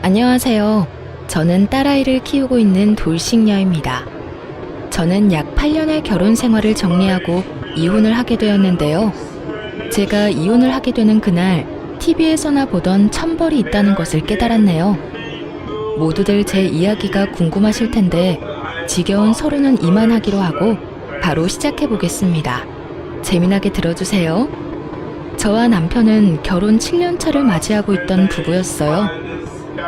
안녕하세요. 저는 딸아이를 키우고 있는 돌싱녀입니다. 저는 약 8년의 결혼 생활을 정리하고 이혼을 하게 되었는데요. 제가 이혼을 하게 되는 그날 TV에서나 보던 천벌이 있다는 것을 깨달았네요. 모두들 제 이야기가 궁금하실 텐데 지겨운 서론은 이만하기로 하고 바로 시작해 보겠습니다. 재미나게 들어주세요. 저와 남편은 결혼 7년 차를 맞이하고 있던 부부였어요.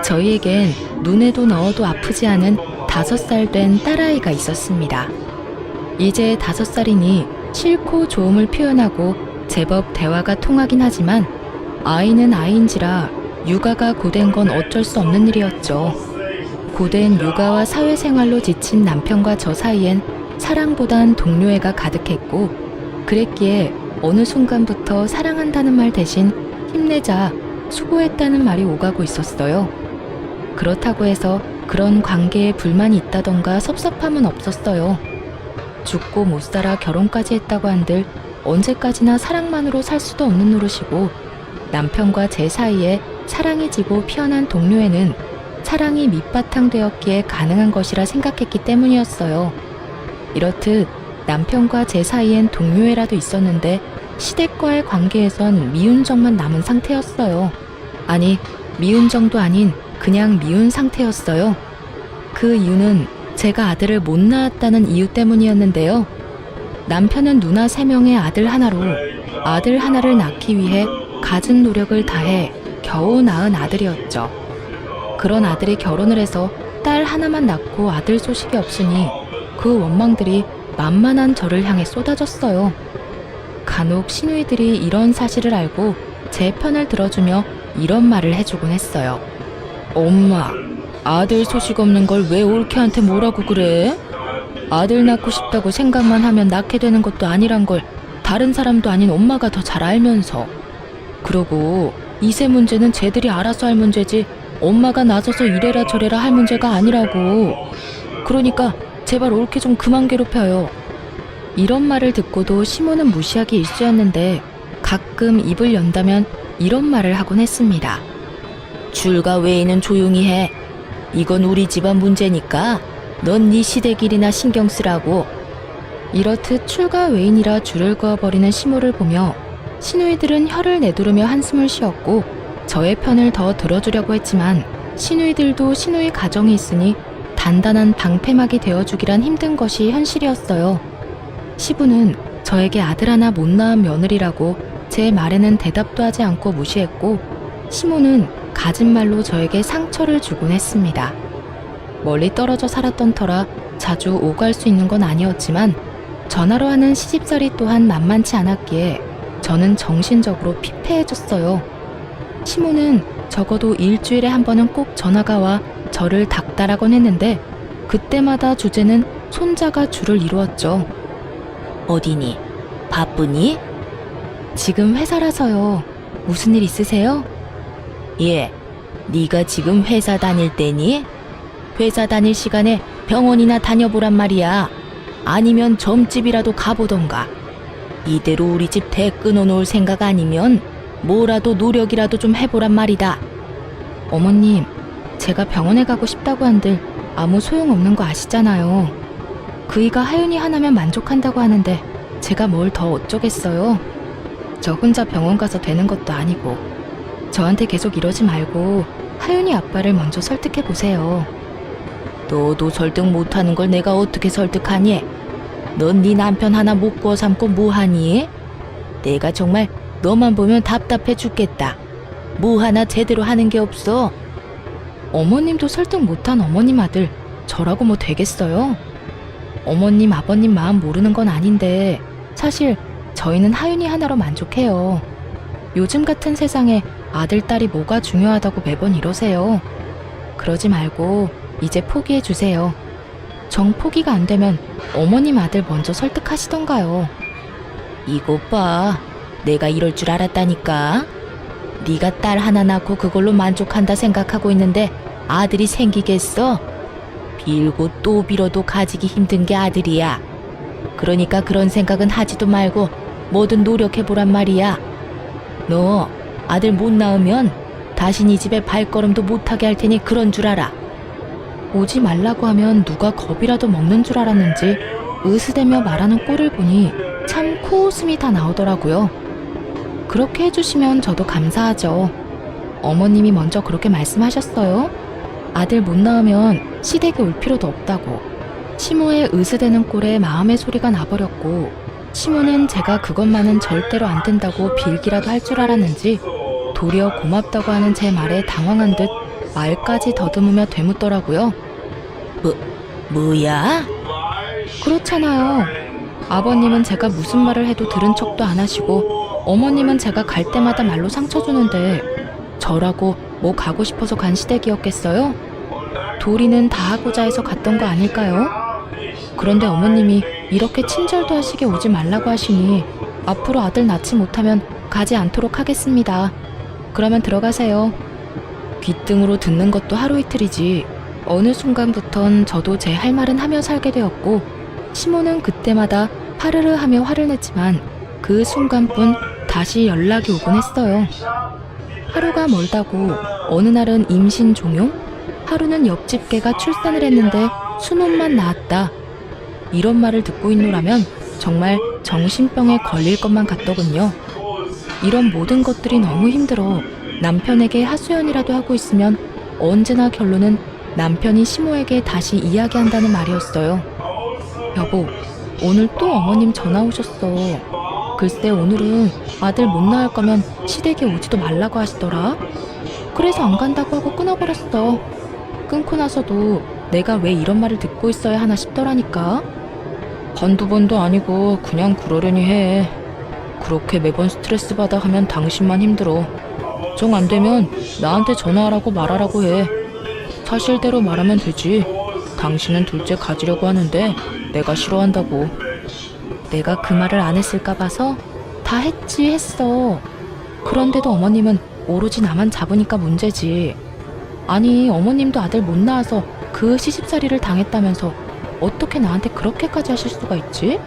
저희에겐 눈에도 넣어도 아프지 않은 5살 된 딸아이가 있었습니다. 이제 5살이니 싫고 좋음을 표현하고 제법 대화가 통하긴 하지만 아이는 아이인지라 육아가 고된 건 어쩔 수 없는 일이었죠. 고된 육아와 사회생활로 지친 남편과 저 사이엔 사랑보단 동료애가 가득했고, 그랬기에 어느 순간부터 사랑한다는 말 대신 힘내자, 수고했다는 말이 오가고 있었어요. 그렇다고 해서 그런 관계에 불만이 있다던가 섭섭함은 없었어요. 죽고 못 살아 결혼까지 했다고 한들 언제까지나 사랑만으로 살 수도 없는 노릇이고, 남편과 제 사이에 사랑이 지고 피어난 동료애는 사랑이 밑바탕 되었기에 가능한 것이라 생각했기 때문이었어요. 이렇듯 남편과 제 사이엔 동료애라도 있었는데 시댁과의 관계에선 미운 정만 남은 상태였어요. 아니, 미운 정도 아닌 그냥 미운 상태였어요. 그 이유는 제가 아들을 못 낳았다는 이유 때문이었는데요. 남편은 누나 3명의 아들 하나를 낳기 위해 갖은 노력을 다해 겨우 낳은 아들이었죠. 그런 아들이 결혼을 해서 딸 하나만 낳고 아들 소식이 없으니 그 원망들이 만만한 저를 향해 쏟아졌어요. 간혹 시누이들이 이런 사실을 알고 제 편을 들어주며 이런 말을 해주곤 했어요. 엄마, 아들 소식 없는 걸 왜 올케한테 뭐라고 그래? 아들 낳고 싶다고 생각만 하면 낳게 되는 것도 아니란 걸 다른 사람도 아닌 엄마가 더 잘 알면서. 그러고 이세 문제는 쟤들이 알아서 할 문제지 엄마가 나서서 이래라 저래라 할 문제가 아니라고. 그러니까 제발 올케 좀 그만 괴롭혀요. 이런 말을 듣고도 시모는 무시하기 일쑤였는데 가끔 입을 연다면 이런 말을 하곤 했습니다. 줄과 외에는 조용히 해. 이건 우리 집안 문제니까 넌 네 시댁일이나 신경 쓰라고. 이렇듯 출가 외인이라 줄을 그어버리는 시모를 보며 시누이들은 혀를 내두르며 한숨을 쉬었고, 저의 편을 더 들어주려고 했지만 시누이들도 시누이 가정이 있으니 단단한 방패막이 되어주기란 힘든 것이 현실이었어요. 시부는 저에게 아들 하나 못 낳은 며느리라고 제 말에는 대답도 하지 않고 무시했고, 시모는 가진 말로 저에게 상처를 주곤 했습니다. 멀리 떨어져 살았던 터라 자주 오갈 수 있는 건 아니었지만 전화로 하는 시집살이 또한 만만치 않았기에 저는 정신적으로 피폐해졌어요. 시모는 적어도 일주일에 한 번은 꼭 전화가 와 저를 닥달하곤 했는데 그때마다 주제는 손자가 주를 이루었죠. 어디니? 바쁘니? 지금 회사라서요. 무슨 일 있으세요? 예, 네가 지금 회사 다닐 때니? 회사 다닐 시간에 병원이나 다녀보란 말이야. 아니면 점집이라도 가보던가. 이대로 우리 집 대 끊어놓을 생각 아니면 뭐라도 노력이라도 좀 해보란 말이다. 어머님, 제가 병원에 가고 싶다고 한들 아무 소용없는 거 아시잖아요. 그이가 하윤이 하나면 만족한다고 하는데 제가 뭘 더 어쩌겠어요. 저 혼자 병원 가서 되는 것도 아니고. 저한테 계속 이러지 말고 하윤이 아빠를 먼저 설득해 보세요. 너도 설득 못하는 걸 내가 어떻게 설득하니? 넌 네 남편 하나 못 구워 삼고 뭐하니? 내가 정말 너만 보면 답답해 죽겠다. 뭐 하나 제대로 하는 게 없어. 어머님도 설득 못한 어머님 아들 저라고 뭐 되겠어요? 어머님 아버님 마음 모르는 건 아닌데 사실 저희는 하윤이 하나로 만족해요. 요즘 같은 세상에 아들 딸이 뭐가 중요하다고 매번 이러세요. 그러지 말고 이제 포기해 주세요. 정 포기가 안 되면 어머님 아들 먼저 설득하시던가요. 이것 봐, 내가 이럴 줄 알았다니까. 네가 딸 하나 낳고 그걸로 만족한다 생각하고 있는데 아들이 생기겠어? 빌고 또 빌어도 가지기 힘든 게 아들이야. 그러니까 그런 생각은 하지도 말고 뭐든 노력해보란 말이야. 너 아들 못 낳으면 다신 이 집에 발걸음도 못하게 할 테니 그런 줄 알아. 오지 말라고 하면 누가 겁이라도 먹는 줄 알았는지 으스대며 말하는 꼴을 보니 참 코웃음이 다 나오더라고요. 그렇게 해주시면 저도 감사하죠. 어머님이 먼저 그렇게 말씀하셨어요. 아들 못 낳으면 시댁에 올 필요도 없다고. 시모의 으스대는 꼴에 마음의 소리가 나버렸고, 시모는 제가 그것만은 절대로 안 된다고 빌기라도 할 줄 알았는지 도리어 고맙다고 하는 제 말에 당황한 듯 말까지 더듬으며 되묻더라고요. 뭐야? 그렇잖아요. 아버님은 제가 무슨 말을 해도 들은 척도 안 하시고, 어머님은 제가 갈 때마다 말로 상처 주는데 저라고 뭐 가고 싶어서 간 시댁이었겠어요? 도리는 다 하고자 해서 갔던 거 아닐까요? 그런데 어머님이 이렇게 친절도 하시게 오지 말라고 하시니 앞으로 아들 낳지 못하면 가지 않도록 하겠습니다. 그러면 들어가세요. 귓등으로 듣는 것도 하루 이틀이지 어느 순간부턴 저도 제 할 말은 하며 살게 되었고, 시모는 그때마다 파르르 하며 화를 냈지만 그 순간뿐 다시 연락이 오곤 했어요. 하루가 멀다고 어느 날은 임신 종용, 하루는 옆집 개가 출산을 했는데 순혼만 낳았다. 이런 말을 듣고 있노라면 정말 정신병에 걸릴 것만 같더군요. 이런 모든 것들이 너무 힘들어 남편에게 하소연이라도 하고 있으면 언제나 결론은 남편이 시모에게 다시 이야기한다는 말이었어요. 여보, 오늘 또 어머님 전화 오셨어. 글쎄 오늘은 아들 못 낳을 거면 시댁에 오지도 말라고 하시더라. 그래서 안 간다고 하고 끊어버렸어. 끊고 나서도 내가 왜 이런 말을 듣고 있어야 하나 싶더라니까. 한두 번도 아니고 그냥 그러려니 해. 그렇게 매번 스트레스 받아 하면 당신만 힘들어. 정 안 되면 나한테 전화하라고 말하라고 해. 사실대로 말하면 되지. 당신은 둘째 가지려고 하는데 내가 싫어한다고. 내가 그 말을 안 했을까 봐서 다 했어. 그런데도 어머님은 오로지 나만 잡으니까 문제지. 아니 어머님도 아들 못 낳아서 그 시집살이를 당했다면서 어떻게 나한테 그렇게까지 하실 수가 있지?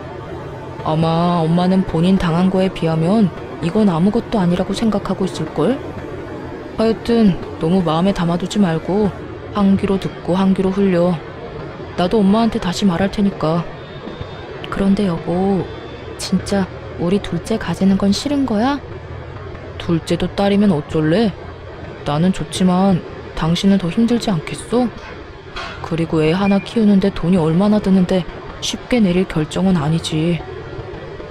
아마 엄마는 본인 당한 거에 비하면 이건 아무것도 아니라고 생각하고 있을걸? 하여튼 너무 마음에 담아두지 말고 한 귀로 듣고 한 귀로 흘려. 나도 엄마한테 다시 말할 테니까. 그런데 여보, 진짜 우리 둘째 가지는 건 싫은 거야? 둘째도 딸이면 어쩔래? 나는 좋지만 당신은 더 힘들지 않겠어? 그리고 애 하나 키우는데 돈이 얼마나 드는데 쉽게 내릴 결정은 아니지.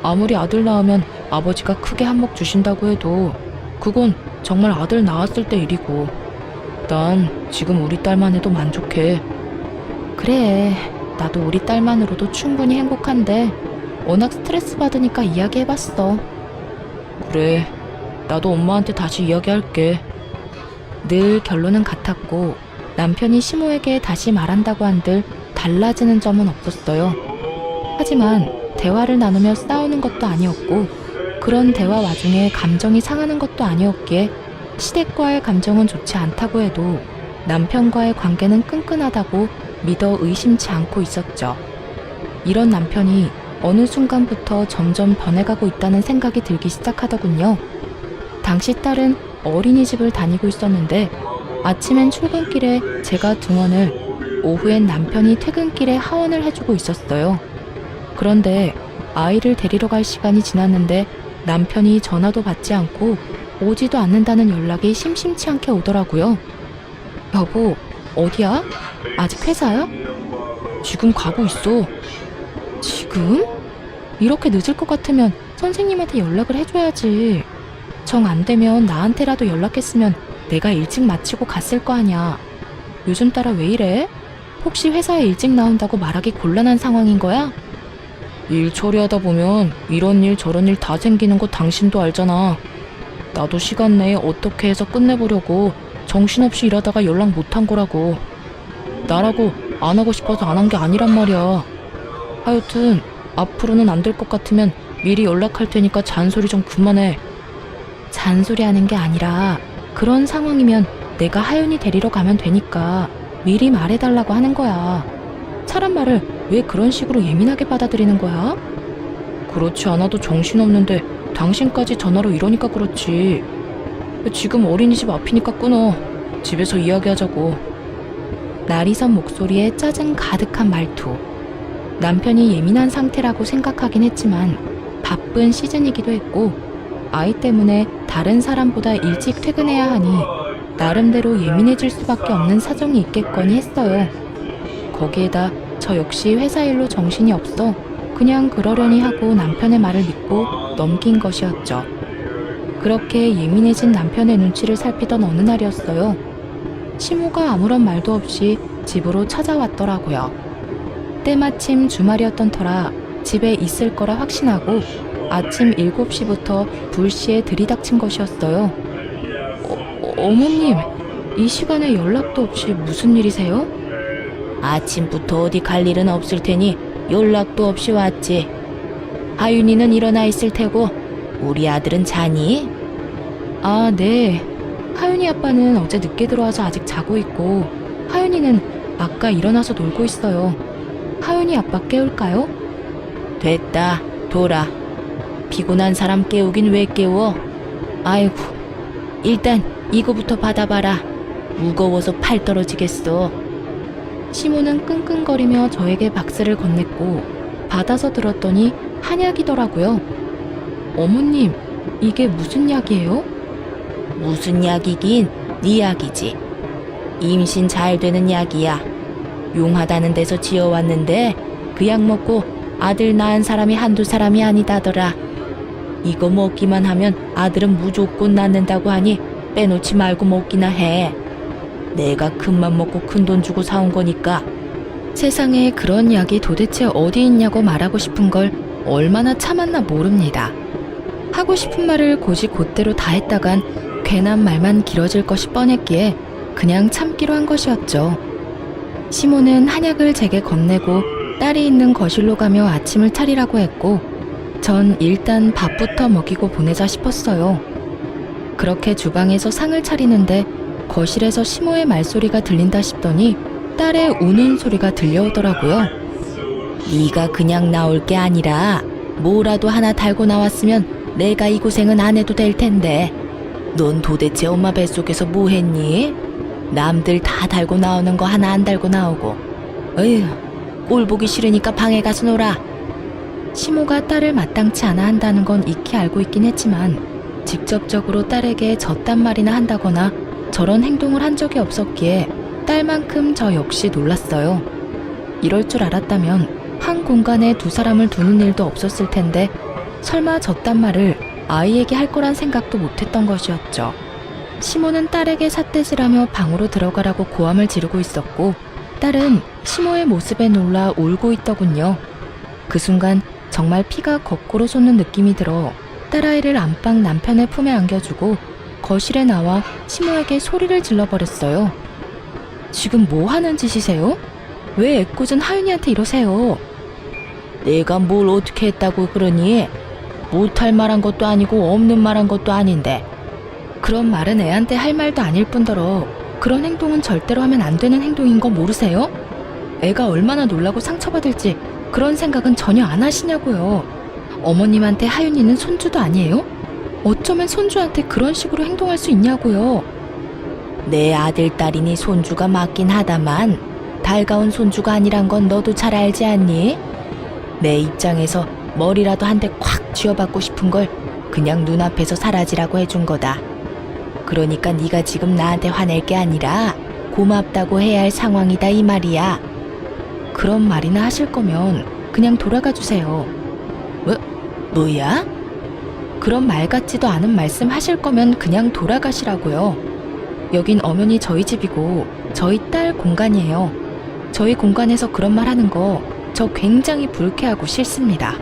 아무리 아들 낳으면 아버지가 크게 한몫 주신다고 해도 그건 정말 아들 낳았을 때 일이고, 난 지금 우리 딸만 해도 만족해. 그래, 나도 우리 딸만으로도 충분히 행복한데 워낙 스트레스 받으니까 이야기해봤어. 그래, 나도 엄마한테 다시 이야기할게. 늘 결론은 같았고 남편이 시모에게 다시 말한다고 한들 달라지는 점은 없었어요. 하지만 대화를 나누며 싸우는 것도 아니었고 그런 대화 와중에 감정이 상하는 것도 아니었기에 시댁과의 감정은 좋지 않다고 해도 남편과의 관계는 끈끈하다고 믿어 의심치 않고 있었죠. 이런 남편이 어느 순간부터 점점 변해가고 있다는 생각이 들기 시작하더군요. 당시 딸은 어린이집을 다니고 있었는데 아침엔 출근길에 제가 등원을, 오후엔 남편이 퇴근길에 하원을 해주고 있었어요. 그런데 아이를 데리러 갈 시간이 지났는데 남편이 전화도 받지 않고 오지도 않는다는 연락이 심심치 않게 오더라고요. 여보, 어디야? 아직 회사야? 지금 가고 있어. 지금? 이렇게 늦을 것 같으면 선생님한테 연락을 해줘야지. 정 안 되면 나한테라도 연락했으면 내가 일찍 마치고 갔을 거 아냐. 요즘 따라 왜 이래? 혹시 회사에 일찍 나온다고 말하기 곤란한 상황인 거야? 일 처리하다 보면 이런 일 저런 일 다 생기는 거 당신도 알잖아. 나도 시간 내에 어떻게 해서 끝내보려고 정신없이 일하다가 연락 못한 거라고. 나라고 안 하고 싶어서 안 한 게 아니란 말이야. 하여튼 앞으로는 안 될 것 같으면 미리 연락할 테니까 잔소리 좀 그만해. 잔소리하는 게 아니라 그런 상황이면 내가 하윤이 데리러 가면 되니까 미리 말해달라고 하는 거야. 사람 말을 왜 그런 식으로 예민하게 받아들이는 거야? 그렇지 않아도 정신없는데 당신까지 전화로 이러니까 그렇지. 지금 어린이집 앞이니까 끊어. 집에서 이야기하자고. 날이 선 목소리에 짜증 가득한 말투. 남편이 예민한 상태라고 생각하긴 했지만 바쁜 시즌이기도 했고 아이 때문에 다른 사람보다 일찍 퇴근해야 하니 나름대로 예민해질 수밖에 없는 사정이 있겠거니 했어요. 거기에다 저 역시 회사 일로 정신이 없어 그냥 그러려니 하고 남편의 말을 믿고 넘긴 것이었죠. 그렇게 예민해진 남편의 눈치를 살피던 어느 날이었어요. 시모가 아무런 말도 없이 집으로 찾아왔더라고요. 때마침 주말이었던 터라 집에 있을 거라 확신하고 아침 7시부터 불시에 들이닥친 것이었어요. 어머님, 이 시간에 연락도 없이 무슨 일이세요? 아침부터 어디 갈 일은 없을 테니 연락도 없이 왔지. 하윤이는 일어나 있을 테고 우리 아들은 자니? 아, 네. 하윤이 아빠는 어제 늦게 들어와서 아직 자고 있고 하윤이는 아까 일어나서 놀고 있어요. 하윤이 아빠 깨울까요? 됐다, 돌아. 피곤한 사람 깨우긴 왜 깨워? 아이고, 일단 이거부터 받아봐라. 무거워서 팔 떨어지겠어. 시모는 끙끙거리며 저에게 박스를 건넸고 받아서 들었더니 한약이더라고요. 어머님, 이게 무슨 약이에요? 무슨 약이긴 네 약이지. 임신 잘 되는 약이야. 용하다는 데서 지어왔는데 그 약 먹고 아들 낳은 사람이 한두 사람이 아니다더라. 이거 먹기만 하면 아들은 무조건 낳는다고 하니 빼놓지 말고 먹기나 해. 내가 큰맘 먹고 큰돈 주고 사온 거니까. 세상에 그런 약이 도대체 어디 있냐고 말하고 싶은 걸 얼마나 참았나 모릅니다. 하고 싶은 말을 곧이곧대로 다 했다간 괜한 말만 길어질 것이 뻔했기에 그냥 참기로 한 것이었죠. 시모는 한약을 제게 건네고 딸이 있는 거실로 가며 아침을 차리라고 했고 전 일단 밥부터 먹이고 보내자 싶었어요. 그렇게 주방에서 상을 차리는데 거실에서 시모의 말소리가 들린다 싶더니 딸의 우는 소리가 들려오더라고요. 네가 그냥 나올 게 아니라 뭐라도 하나 달고 나왔으면 내가 이 고생은 안 해도 될 텐데. 넌 도대체 엄마 뱃속에서 뭐 했니? 남들 다 달고 나오는 거 하나 안 달고 나오고. 어휴, 꼴 보기 싫으니까 방에 가서 놀아. 시모가 딸을 마땅치 않아 한다는 건 익히 알고 있긴 했지만 직접적으로 딸에게 저딴 말이나 한다거나 저런 행동을 한 적이 없었기에 딸만큼 저 역시 놀랐어요. 이럴 줄 알았다면 한 공간에 두 사람을 두는 일도 없었을 텐데 설마 저딴 말을 아이에게 할 거란 생각도 못했던 것이었죠. 시모는 딸에게 삿대질하며 방으로 들어가라고 고함을 지르고 있었고 딸은 시모의 모습에 놀라 울고 있더군요. 그 순간 정말 피가 거꾸로 솟는 느낌이 들어 딸아이를 안방 남편의 품에 안겨주고 거실에 나와 시모에게 소리를 질러버렸어요. 지금 뭐 하는 짓이세요? 왜 애꿎은 하윤이한테 이러세요? 내가 뭘 어떻게 했다고 그러니? 못할 말한 것도 아니고 없는 말한 것도 아닌데. 그런 말은 애한테 할 말도 아닐 뿐더러 그런 행동은 절대로 하면 안 되는 행동인 거 모르세요? 애가 얼마나 놀라고 상처받을지 그런 생각은 전혀 안 하시냐고요. 어머님한테 하윤이는 손주도 아니에요? 어쩌면 손주한테 그런 식으로 행동할 수 있냐고요. 내 아들 딸이니 손주가 맞긴 하다만 달가운 손주가 아니란 건 너도 잘 알지 않니? 내 입장에서 머리라도 한 대 콱 쥐어받고 싶은 걸 그냥 눈앞에서 사라지라고 해준 거다. 그러니까 네가 지금 나한테 화낼 게 아니라 고맙다고 해야 할 상황이다 이 말이야. 그런 말이나 하실 거면 그냥 돌아가 주세요. 뭐야? 그런 말 같지도 않은 말씀 하실 거면 그냥 돌아가시라고요. 여긴 엄연히 저희 집이고 저희 딸 공간이에요. 저희 공간에서 그런 말 하는 거 저 굉장히 불쾌하고 싫습니다.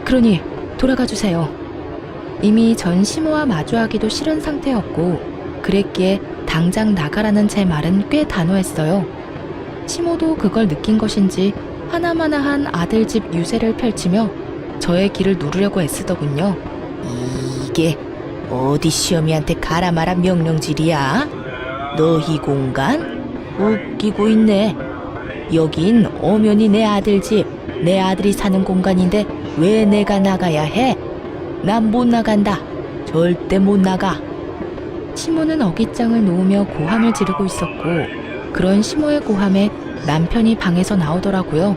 그러니 돌아가 주세요. 이미 전 시모와 마주하기도 싫은 상태였고 그랬기에 당장 나가라는 제 말은 꽤 단호했어요. 시모도 그걸 느낀 것인지 하나마나한 아들집 유세를 펼치며 저의 길을 누르려고 애쓰더군요. 이게 어디 시어미한테 가라 마라 명령질이야? 너희 공간? 웃기고 있네. 여긴 엄연히 내 아들 집, 내 아들이 사는 공간인데 왜 내가 나가야 해? 난 못 나간다. 절대 못 나가. 시모는 어깃장을 놓으며 고함을 지르고 있었고 그런 시모의 고함에 남편이 방에서 나오더라고요.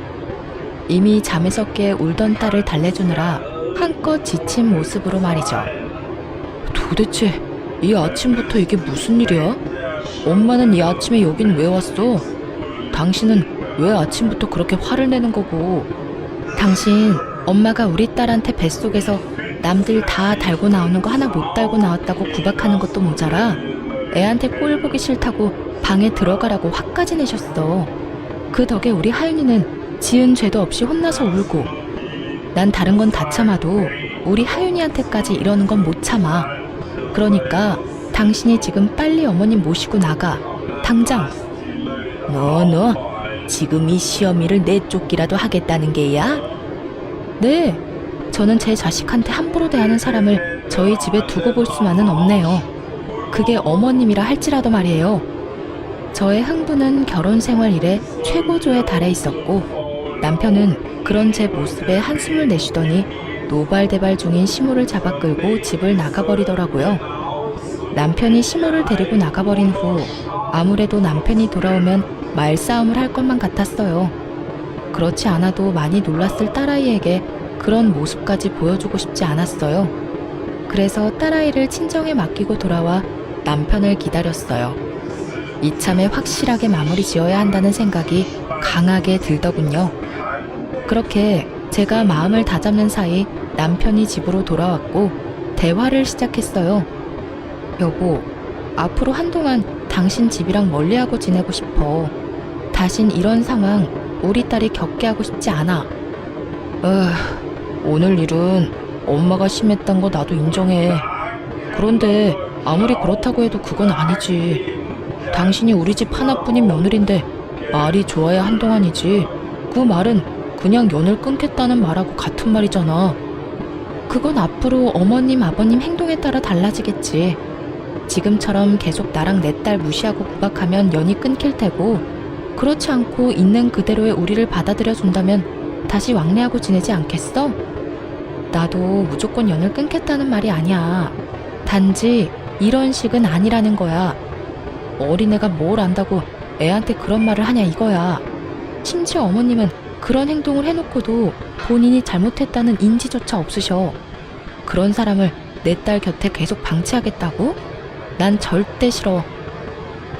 이미 잠에서 깨 울던 딸을 달래주느라 한껏 지친 모습으로 말이죠. 도대체 이 아침부터 이게 무슨 일이야? 엄마는 이 아침에 여긴 왜 왔어? 당신은 왜 아침부터 그렇게 화를 내는 거고? 당신 엄마가 우리 딸한테 뱃속에서 남들 다 달고 나오는 거 하나 못 달고 나왔다고 구박하는 것도 모자라 애한테 꼴 보기 싫다고 방에 들어가라고 화까지 내셨어. 그 덕에 우리 하윤이는 지은 죄도 없이 혼나서 울고 난 다른 건 다 참아도 우리 하윤이한테까지 이러는 건 못 참아. 그러니까 당신이 지금 빨리 어머님 모시고 나가. 당장. 너 지금 이 시어미를 내쫓기라도 하겠다는 게야? 네, 저는 제 자식한테 함부로 대하는 사람을 저희 집에 두고 볼 수만은 없네요. 그게 어머님이라 할지라도 말이에요. 저의 흥부는 결혼 생활 이래 최고조에 달해 있었고 남편은 그런 제 모습에 한숨을 내쉬더니 노발대발 중인 시모를 잡아 끌고 집을 나가버리더라고요. 남편이 시모를 데리고 나가버린 후 아무래도 남편이 돌아오면 말싸움을 할 것만 같았어요. 그렇지 않아도 많이 놀랐을 딸아이에게 그런 모습까지 보여주고 싶지 않았어요. 그래서 딸아이를 친정에 맡기고 돌아와 남편을 기다렸어요. 이참에 확실하게 마무리 지어야 한다는 생각이 강하게 들더군요. 그렇게 제가 마음을 다잡는 사이 남편이 집으로 돌아왔고 대화를 시작했어요. 여보, 앞으로 한동안 당신 집이랑 멀리하고 지내고 싶어. 다신 이런 상황 우리 딸이 겪게 하고 싶지 않아. 오늘 일은 엄마가 심했단 거 나도 인정해. 그런데 아무리 그렇다고 해도 그건 아니지. 당신이 우리 집 하나뿐인 며느리인데 말이 좋아야 한동안이지. 그 말은 그냥 연을 끊겠다는 말하고 같은 말이잖아. 그건 앞으로 어머님 아버님 행동에 따라 달라지겠지. 지금처럼 계속 나랑 내 딸 무시하고 구박하면 연이 끊길 테고 그렇지 않고 있는 그대로의 우리를 받아들여 준다면 다시 왕래하고 지내지 않겠어? 나도 무조건 연을 끊겠다는 말이 아니야. 단지 이런 식은 아니라는 거야. 어린애가 뭘 안다고 애한테 그런 말을 하냐 이거야. 심지어 어머님은 그런 행동을 해놓고도 본인이 잘못했다는 인지조차 없으셔. 그런 사람을 내 딸 곁에 계속 방치하겠다고? 난 절대 싫어.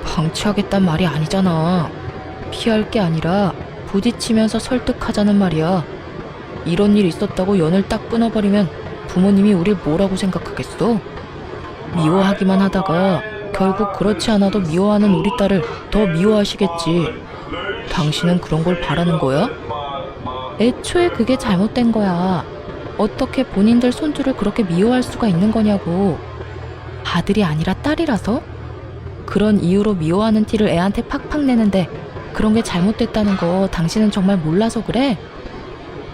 방치하겠단 말이 아니잖아. 피할 게 아니라 부딪히면서 설득하자는 말이야. 이런 일 있었다고 연을 딱 끊어버리면 부모님이 우릴 뭐라고 생각하겠어? 미워하기만 하다가 결국 그렇지 않아도 미워하는 우리 딸을 더 미워하시겠지. 당신은 그런 걸 바라는 거야? 애초에 그게 잘못된 거야. 어떻게 본인들 손주를 그렇게 미워할 수가 있는 거냐고. 아들이 아니라 딸이라서? 그런 이유로 미워하는 티를 애한테 팍팍 내는데 그런 게 잘못됐다는 거 당신은 정말 몰라서 그래?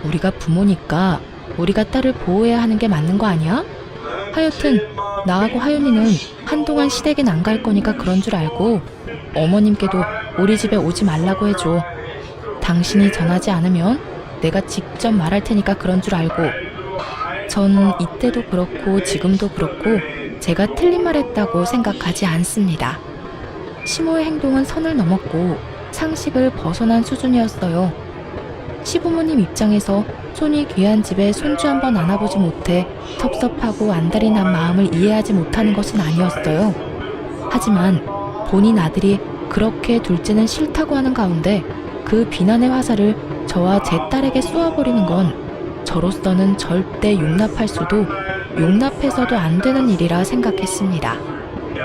우리가 부모니까 우리가 딸을 보호해야 하는 게 맞는 거 아니야? 하여튼 나하고 하윤이는 한동안 시댁엔 안 갈 거니까 그런 줄 알고 어머님께도 우리 집에 오지 말라고 해줘. 당신이 전하지 않으면 내가 직접 말할 테니까 그런 줄 알고. 전 이때도 그렇고 지금도 그렇고 제가 틀린 말 했다고 생각하지 않습니다. 시모의 행동은 선을 넘었고 상식을 벗어난 수준이었어요. 시부모님 입장에서 손이 귀한 집에 손주 한번 안아보지 못해 섭섭하고 안달이 난 마음을 이해하지 못하는 것은 아니었어요. 하지만 본인 아들이 그렇게 둘째는 싫다고 하는 가운데 그 비난의 화살을 저와 제 딸에게 쏘아버리는 건 저로서는 절대 용납할 수도 용납해서도 안 되는 일이라 생각했습니다.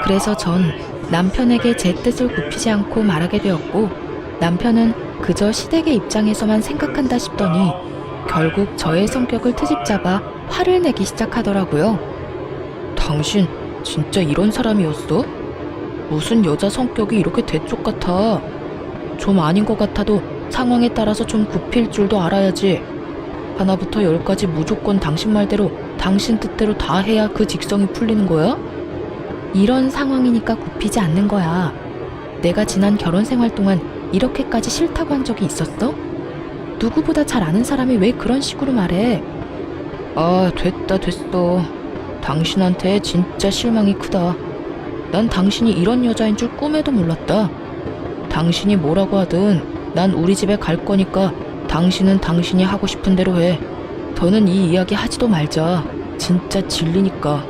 그래서 전 남편에게 제 뜻을 굽히지 않고 말하게 되었고 남편은 그저 시댁의 입장에서만 생각한다 싶더니 결국 저의 성격을 트집잡아 화를 내기 시작하더라고요. 당신 진짜 이런 사람이었어? 무슨 여자 성격이 이렇게 대쪽 같아? 좀 아닌 것 같아도 상황에 따라서 좀 굽힐 줄도 알아야지. 하나부터 열까지 무조건 당신 말대로 당신 뜻대로 다 해야 그 직성이 풀리는 거야? 이런 상황이니까 굽히지 않는 거야. 내가 지난 결혼 생활 동안 이렇게까지 싫다고 한 적이 있었어? 누구보다 잘 아는 사람이 왜 그런 식으로 말해? 아, 됐어. 당신한테 진짜 실망이 크다. 난 당신이 이런 여자인 줄 꿈에도 몰랐다. 당신이 뭐라고 하든 난 우리 집에 갈 거니까 당신은 당신이 하고 싶은 대로 해. 더는 이 이야기 하지도 말자. 진짜 질리니까.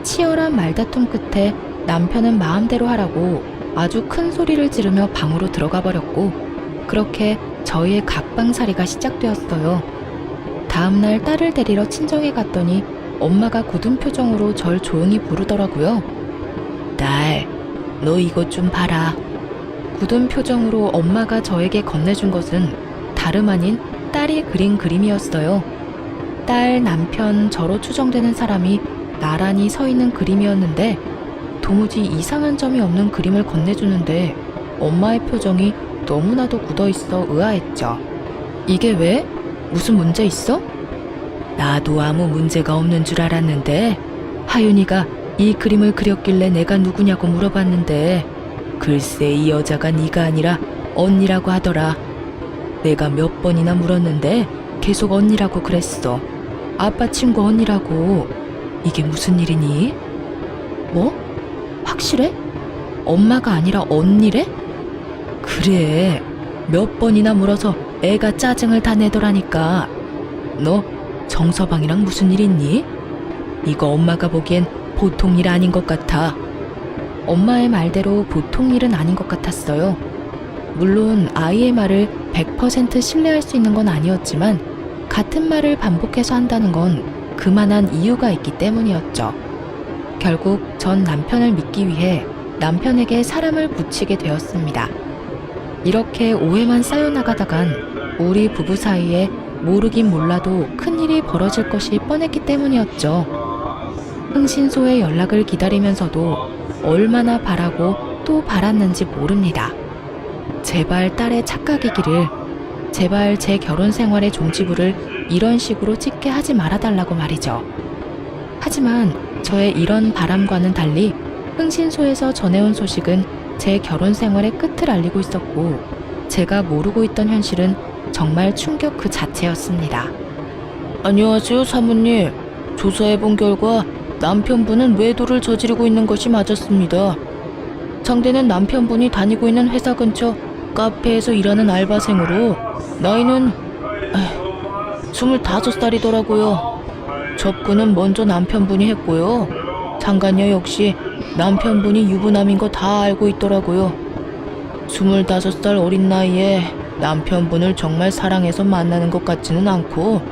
치열한 말다툼 끝에 남편은 마음대로 하라고 아주 큰 소리를 지르며 방으로 들어가 버렸고, 그렇게 저희의 각방살이가 시작되었어요. 다음날 딸을 데리러 친정에 갔더니 엄마가 굳은 표정으로 절 조용히 부르더라고요. 딸, 너 이것 좀 봐라. 굳은 표정으로 엄마가 저에게 건네준 것은 다름 아닌 딸이 그린 그림이었어요. 딸, 남편, 저로 추정되는 사람이 나란히 서 있는 그림이었는데, 도무지 이상한 점이 없는 그림을 건네주는데 엄마의 표정이 너무나도 굳어있어 의아했죠. 이게 왜? 무슨 문제 있어? 나도 아무 문제가 없는 줄 알았는데 하윤이가 이 그림을 그렸길래 내가 누구냐고 물어봤는데 글쎄 이 여자가 네가 아니라 언니라고 하더라. 내가 몇 번이나 물었는데 계속 언니라고 그랬어. 아빠 친구 언니라고. 이게 무슨 일이니? 뭐? 확실해? 엄마가 아니라 언니래? 그래. 몇 번이나 물어서 애가 짜증을 다 내더라니까. 너 정서방이랑 무슨 일 있니? 이거 엄마가 보기엔 보통 일 아닌 것 같아. 엄마의 말대로 보통 일은 아닌 것 같았어요. 물론 아이의 말을 100% 신뢰할 수 있는 건 아니었지만 같은 말을 반복해서 한다는 건 그만한 이유가 있기 때문이었죠. 결국 전 남편을 믿기 위해 남편에게 사람을 붙이게 되었습니다. 이렇게 오해만 쌓여나가다간 우리 부부 사이에 모르긴 몰라도 큰일이 벌어질 것이 뻔했기 때문이었죠. 흥신소의 연락을 기다리면서도 얼마나 바라고 또 바랐는지 모릅니다. 제발 딸의 착각이기를, 제발 제 결혼 생활의 종지부를 이런 식으로 찍게 하지 말아달라고 말이죠. 하지만 저의 이런 바람과는 달리 흥신소에서 전해온 소식은 제 결혼 생활의 끝을 알리고 있었고, 제가 모르고 있던 현실은 정말 충격 그 자체였습니다. 안녕하세요, 사모님. 조사해본 결과 남편분은 외도를 저지르고 있는 것이 맞았습니다. 상대는 남편분이 다니고 있는 회사 근처 카페에서 일하는 알바생으로 나이는 25살이더라고요. 접근은 먼저 남편분이 했고요. 상간녀 역시 남편분이 유부남인 거 다 알고 있더라고요. 25살 어린 나이에 남편분을 정말 사랑해서 만나는 것 같지는 않고,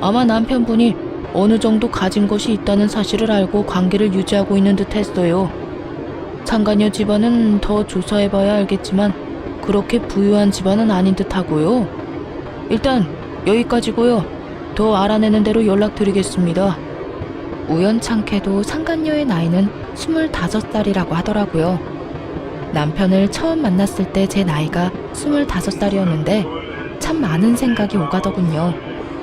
아마 남편분이 어느 정도 가진 것이 있다는 사실을 알고 관계를 유지하고 있는 듯 했어요. 상간녀 집안은 더 조사해봐야 알겠지만 그렇게 부유한 집안은 아닌 듯 하고요. 일단 여기까지고요. 더 알아내는 대로 연락드리겠습니다. 우연찮게도 상간녀의 나이는 25살이라고 하더라고요. 남편을 처음 만났을 때 제 나이가 25살이었는데 참 많은 생각이 오가더군요.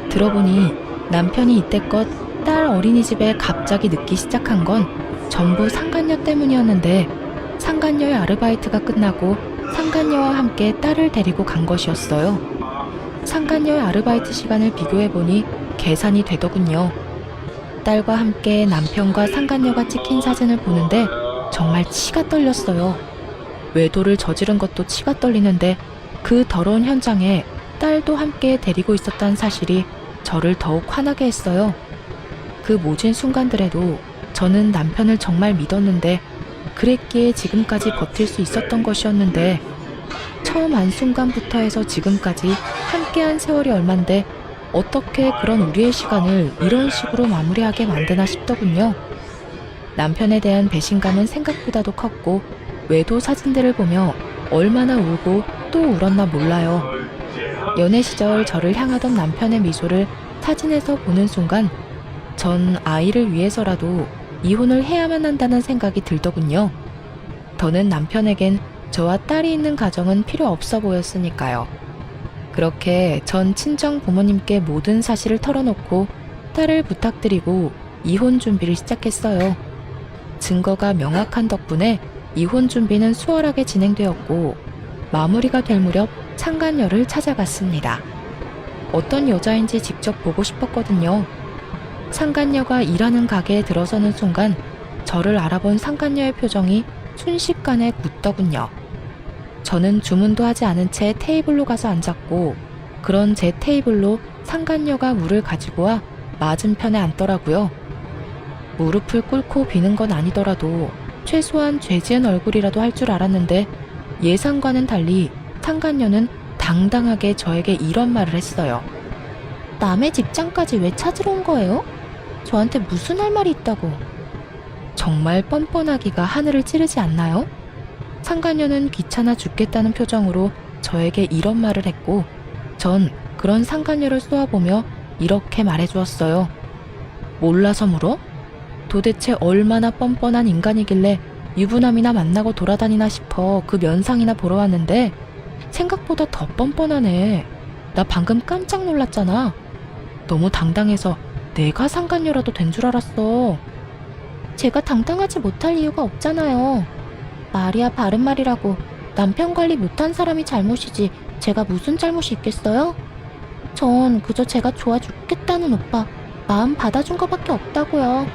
들어보니 남편이 이때껏 딸 어린이집에 갑자기 늦기 시작한 건 전부 상간녀 때문이었는데, 상간녀의 아르바이트가 끝나고 상간녀와 함께 딸을 데리고 간 것이었어요. 상간녀의 아르바이트 시간을 비교해보니 계산이 되더군요. 딸과 함께 남편과 상간녀가 찍힌 사진을 보는데 정말 치가 떨렸어요. 외도를 저지른 것도 치가 떨리는데 그 더러운 현장에 딸도 함께 데리고 있었다는 사실이 저를 더욱 화나게 했어요. 그 모진 순간들에도 저는 남편을 정말 믿었는데, 그랬기에 지금까지 버틸 수 있었던 것이었는데, 처음 안 순간부터 해서 지금까지 함께한 세월이 얼만데 어떻게 그런 우리의 시간을 이런 식으로 마무리하게 만드나 싶더군요. 남편에 대한 배신감은 생각보다도 컸고, 외도 사진들을 보며 얼마나 울고 또 울었나 몰라요. 연애 시절 저를 향하던 남편의 미소를 사진에서 보는 순간 전 아이를 위해서라도 이혼을 해야만 한다는 생각이 들더군요. 더는 남편에겐 저와 딸이 있는 가정은 필요 없어 보였으니까요. 그렇게 전 친정 부모님께 모든 사실을 털어놓고 딸을 부탁드리고 이혼 준비를 시작했어요. 증거가 명확한 덕분에 이혼 준비는 수월하게 진행되었고, 마무리가 될 무렵 상간녀를 찾아갔습니다. 어떤 여자인지 직접 보고 싶었거든요. 상간녀가 일하는 가게에 들어서는 순간 저를 알아본 상간녀의 표정이 순식간에 굳더군요. 저는 주문도 하지 않은 채 테이블로 가서 앉았고, 그런 제 테이블로 상간녀가 물을 가지고 와 맞은편에 앉더라고요. 무릎을 꿇고 비는 건 아니더라도 최소한 죄 지은 얼굴이라도 할 줄 알았는데, 예상과는 달리 상간녀는 당당하게 저에게 이런 말을 했어요. 남의 직장까지 왜 찾으러 온 거예요? 저한테 무슨 할 말이 있다고. 정말 뻔뻔하기가 하늘을 찌르지 않나요? 상간녀는 귀찮아 죽겠다는 표정으로 저에게 이런 말을 했고, 전 그런 상간녀를 쏘아보며 이렇게 말해주었어요. 몰라서 물어? 도대체 얼마나 뻔뻔한 인간이길래 유부남이나 만나고 돌아다니나 싶어 그 면상이나 보러 왔는데 생각보다 더 뻔뻔하네. 나 방금 깜짝 놀랐잖아. 너무 당당해서 내가 상간녀라도 된 줄 알았어. 제가 당당하지 못할 이유가 없잖아요. 말이야 바른 말이라고 남편 관리 못한 사람이 잘못이지 제가 무슨 잘못이 있겠어요? 전 그저 제가 좋아 죽겠다는 오빠 마음 받아준 것밖에 없다고요.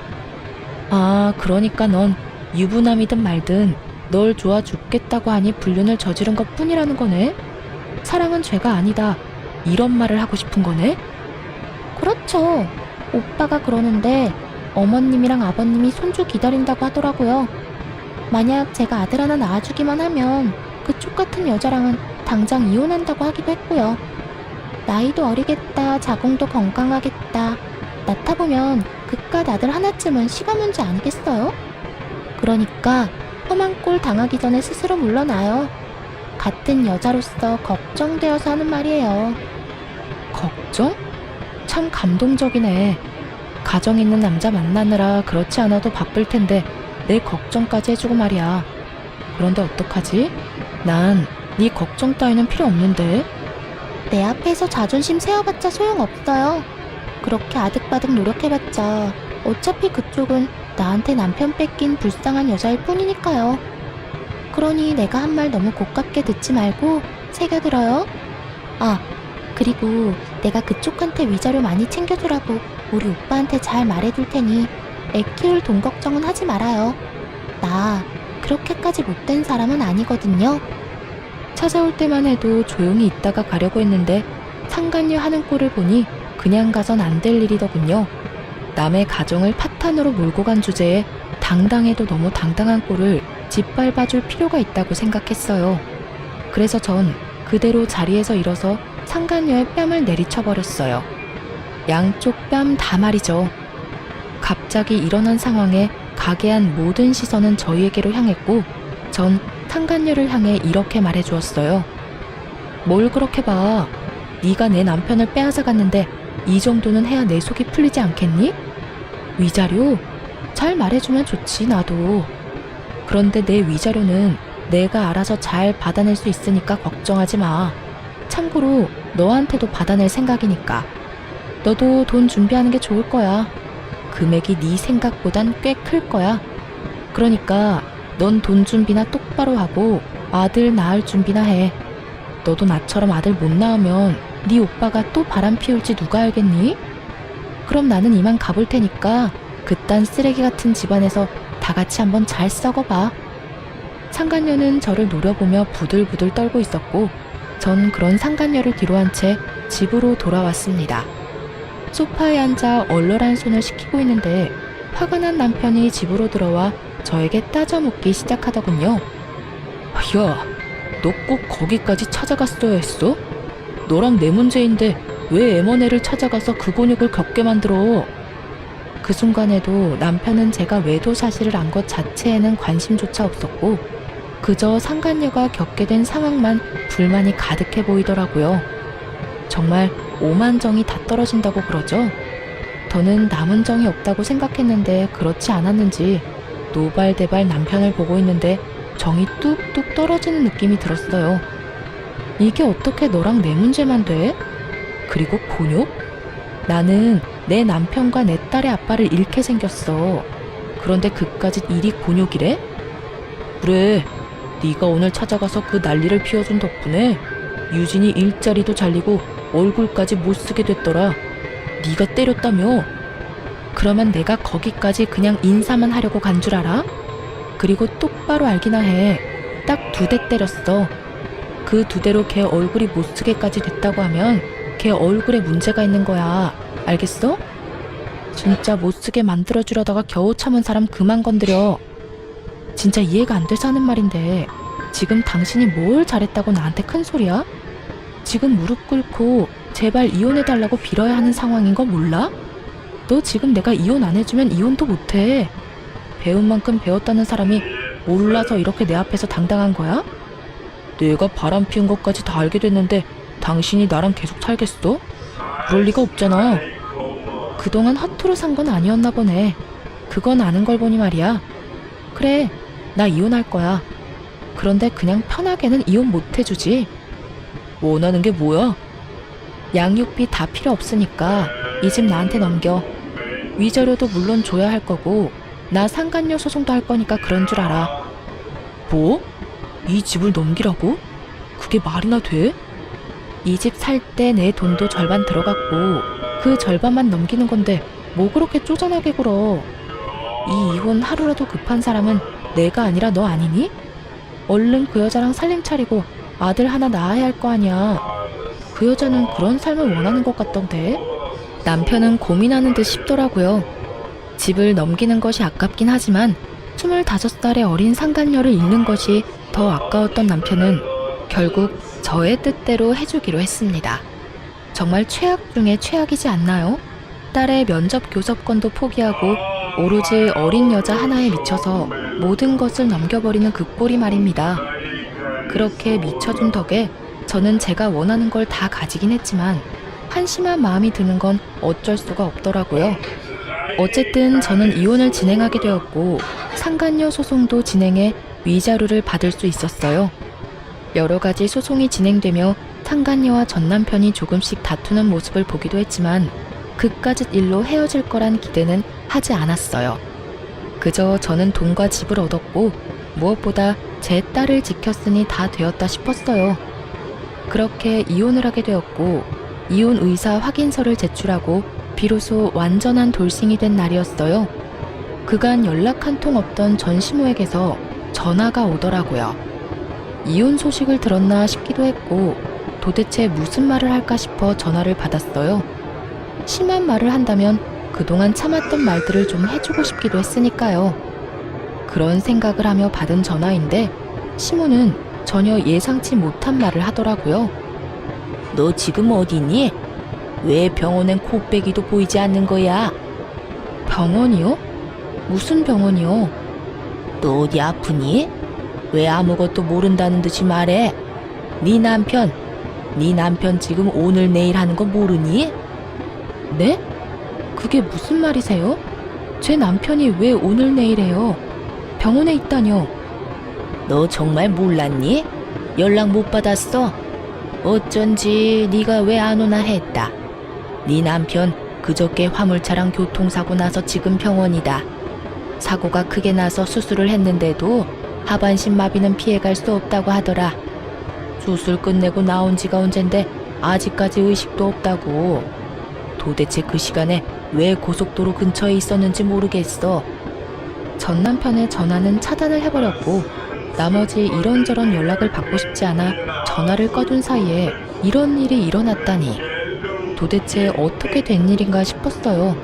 아, 그러니까 넌 유부남이든 말든 널 좋아 죽겠다고 하니 불륜을 저지른 것 뿐이라는 거네? 사랑은 죄가 아니다. 이런 말을 하고 싶은 거네? 그렇죠. 오빠가 그러는데 어머님이랑 아버님이 손주 기다린다고 하더라고요. 만약 제가 아들 하나 낳아주기만 하면 그쪽 같은 여자랑은 당장 이혼한다고 하기도 했고요. 나이도 어리겠다, 자궁도 건강하겠다. 낳다 보면 그깟 아들 하나쯤은 시간 문제 아니겠어요? 그러니까 험한 꼴 당하기 전에 스스로 물러나요. 같은 여자로서 걱정되어서 하는 말이에요. 걱정? 참 감동적이네. 가정 있는 남자 만나느라 그렇지 않아도 바쁠 텐데 내 걱정까지 해주고 말이야. 그런데 어떡하지? 난 네 걱정 따위는 필요 없는데. 내 앞에서 자존심 세워봤자 소용없어요. 그렇게 아득바득 노력해봤자 어차피 그쪽은 나한테 남편 뺏긴 불쌍한 여자일 뿐이니까요. 그러니 내가 한 말 너무 고깝게 듣지 말고 새겨들어요. 아, 그리고 내가 그쪽한테 위자료 많이 챙겨주라고 우리 오빠한테 잘 말해둘 테니 애 키울 돈 걱정은 하지 말아요. 나 그렇게까지 못된 사람은 아니거든요. 찾아올 때만 해도 조용히 있다가 가려고 했는데 상간녀 하는 꼴을 보니 그냥 가선 안 될 일이더군요. 남의 가정을 파탄으로 몰고 간 주제에 당당해도 너무 당당한 꼴을 짓밟아줄 필요가 있다고 생각했어요. 그래서 전 그대로 자리에서 일어서 상간녀의 뺨을 내리쳐버렸어요. 양쪽 뺨 다 말이죠. 갑자기 일어난 상황에 가게 한 모든 시선은 저희에게로 향했고, 전 상간녀를 향해 이렇게 말해주었어요. 뭘 그렇게 봐. 네가 내 남편을 빼앗아 갔는데 이 정도는 해야 내 속이 풀리지 않겠니? 위자료? 잘 말해주면 좋지, 나도. 그런데 내 위자료는 내가 알아서 잘 받아낼 수 있으니까 걱정하지 마. 참고로 너한테도 받아낼 생각이니까. 너도 돈 준비하는 게 좋을 거야. 금액이 네 생각보단 꽤 클 거야. 그러니까 넌 돈 준비나 똑바로 하고 아들 낳을 준비나 해. 너도 나처럼 아들 못 낳으면 네 오빠가 또 바람 피울지 누가 알겠니? 그럼 나는 이만 가볼 테니까 그딴 쓰레기 같은 집안에서 다 같이 한번 잘 썩어봐. 상간녀는 저를 노려보며 부들부들 떨고 있었고, 전 그런 상간녀를 뒤로한 채 집으로 돌아왔습니다. 소파에 앉아 얼얼한 손을 식히고 있는데 화가 난 남편이 집으로 들어와 저에게 따져 묻기 시작하더군요. 야, 너 꼭 거기까지 찾아갔어야 했어? 너랑 내 문제인데 왜 M&A를 찾아가서 그 곤욕을 겪게 만들어? 그 순간에도 남편은 제가 외도 사실을 안 것 자체에는 관심조차 없었고, 그저 상간녀가 겪게 된 상황만 불만이 가득해 보이더라고요. 정말 오만정이 다 떨어진다고 그러죠? 저는 남은 정이 없다고 생각했는데 그렇지 않았는지 노발대발 남편을 보고 있는데 정이 뚝뚝 떨어지는 느낌이 들었어요. 이게 어떻게 너랑 내 문제만 돼? 그리고 곤욕? 나는 내 남편과 내 딸의 아빠를 잃게 생겼어. 그런데 그까짓 일이 곤욕이래? 그래, 네가 오늘 찾아가서 그 난리를 피워준 덕분에 유진이 일자리도 잘리고 얼굴까지 못쓰게 됐더라. 네가 때렸다며? 그러면 내가 거기까지 그냥 인사만 하려고 간 줄 알아? 그리고 똑바로 알기나 해. 딱 2대 때렸어. 그 2대로 걔 얼굴이 못쓰게까지 됐다고 하면 걔 얼굴에 문제가 있는 거야. 알겠어? 진짜 못쓰게 만들어주려다가 겨우 참은 사람 그만 건드려. 진짜 이해가 안 돼서 하는 말인데 지금 당신이 뭘 잘했다고 나한테 큰 소리야? 지금 무릎 꿇고 제발 이혼해달라고 빌어야 하는 상황인 거 몰라? 너 지금 내가 이혼 안 해주면 이혼도 못해. 배운 만큼 배웠다는 사람이 몰라서 이렇게 내 앞에서 당당한 거야? 내가 바람 피운 것까지 다 알게 됐는데 당신이 나랑 계속 살겠어? 그럴 리가 없잖아. 그동안 허투루 산 건 아니었나 보네. 그건 아는 걸 보니 말이야. 그래, 나 이혼할 거야. 그런데 그냥 편하게는 이혼 못 해주지. 원하는 게 뭐야? 양육비 다 필요 없으니까 이 집 나한테 넘겨. 위자료도 물론 줘야 할 거고 나 상간녀 소송도 할 거니까 그런 줄 알아. 뭐? 이 집을 넘기라고? 그게 말이나 돼? 이 집 살 때 내 돈도 절반 들어갔고 그 절반만 넘기는 건데 뭐 그렇게 쪼잔하게 굴어. 이 이혼 하루라도 급한 사람은 내가 아니라 너 아니니? 얼른 그 여자랑 살림 차리고 아들 하나 낳아야 할 거 아니야. 그 여자는 그런 삶을 원하는 것 같던데. 남편은 고민하는 듯 싶더라고요. 집을 넘기는 것이 아깝긴 하지만 25살의 어린 상간녀를 잃는 것이 더 아까웠던 남편은 결국 저의 뜻대로 해주기로 했습니다. 정말 최악 중에 최악이지 않나요? 딸의 면접 교섭권도 포기하고 오로지 어린 여자 하나에 미쳐서 모든 것을 넘겨버리는 그 꼴이 말입니다. 그렇게 미쳐준 덕에 저는 제가 원하는 걸 다 가지긴 했지만 한심한 마음이 드는 건 어쩔 수가 없더라고요. 어쨌든 저는 이혼을 진행하게 되었고 상간녀 소송도 진행해 위자료를 받을 수 있었어요. 여러 가지 소송이 진행되며 상간녀와 전 남편이 조금씩 다투는 모습을 보기도 했지만 그깟 일로 헤어질 거란 기대는 하지 않았어요. 그저 저는 돈과 집을 얻었고 무엇보다 제 딸을 지켰으니 다 되었다 싶었어요. 그렇게 이혼을 하게 되었고 이혼 의사 확인서를 제출하고 비로소 완전한 돌싱이 된 날이었어요. 그간 연락 한 통 없던 전 시모에게서 전화가 오더라고요. 이혼 소식을 들었나 싶기도 했고 도대체 무슨 말을 할까 싶어 전화를 받았어요. 심한 말을 한다면 그동안 참았던 말들을 좀 해주고 싶기도 했으니까요. 그런 생각을 하며 받은 전화인데 시모는 전혀 예상치 못한 말을 하더라고요. 너 지금 어디니? 왜 병원엔 코빼기도 보이지 않는 거야? 병원이요? 무슨 병원이요? 너 어디 아프니? 왜 아무것도 모른다는 듯이 말해? 네 남편 지금 오늘 내일 하는 거 모르니? 네? 그게 무슨 말이세요? 제 남편이 왜 오늘 내일 해요? 병원에 있다뇨. 너 정말 몰랐니? 연락 못 받았어? 어쩐지 네가 왜 안 오나 했다. 네 남편 그저께 화물차랑 교통사고 나서 지금 병원이다. 사고가 크게 나서 수술을 했는데도 하반신 마비는 피해갈 수 없다고 하더라. 수술 끝내고 나온 지가 언젠데 아직까지 의식도 없다고. 도대체 그 시간에 왜 고속도로 근처에 있었는지 모르겠어. 전 남편의 전화는 차단을 해버렸고 나머지 이런저런 연락을 받고 싶지 않아 전화를 꺼둔 사이에 이런 일이 일어났다니. 도대체 어떻게 된 일인가 싶었어요.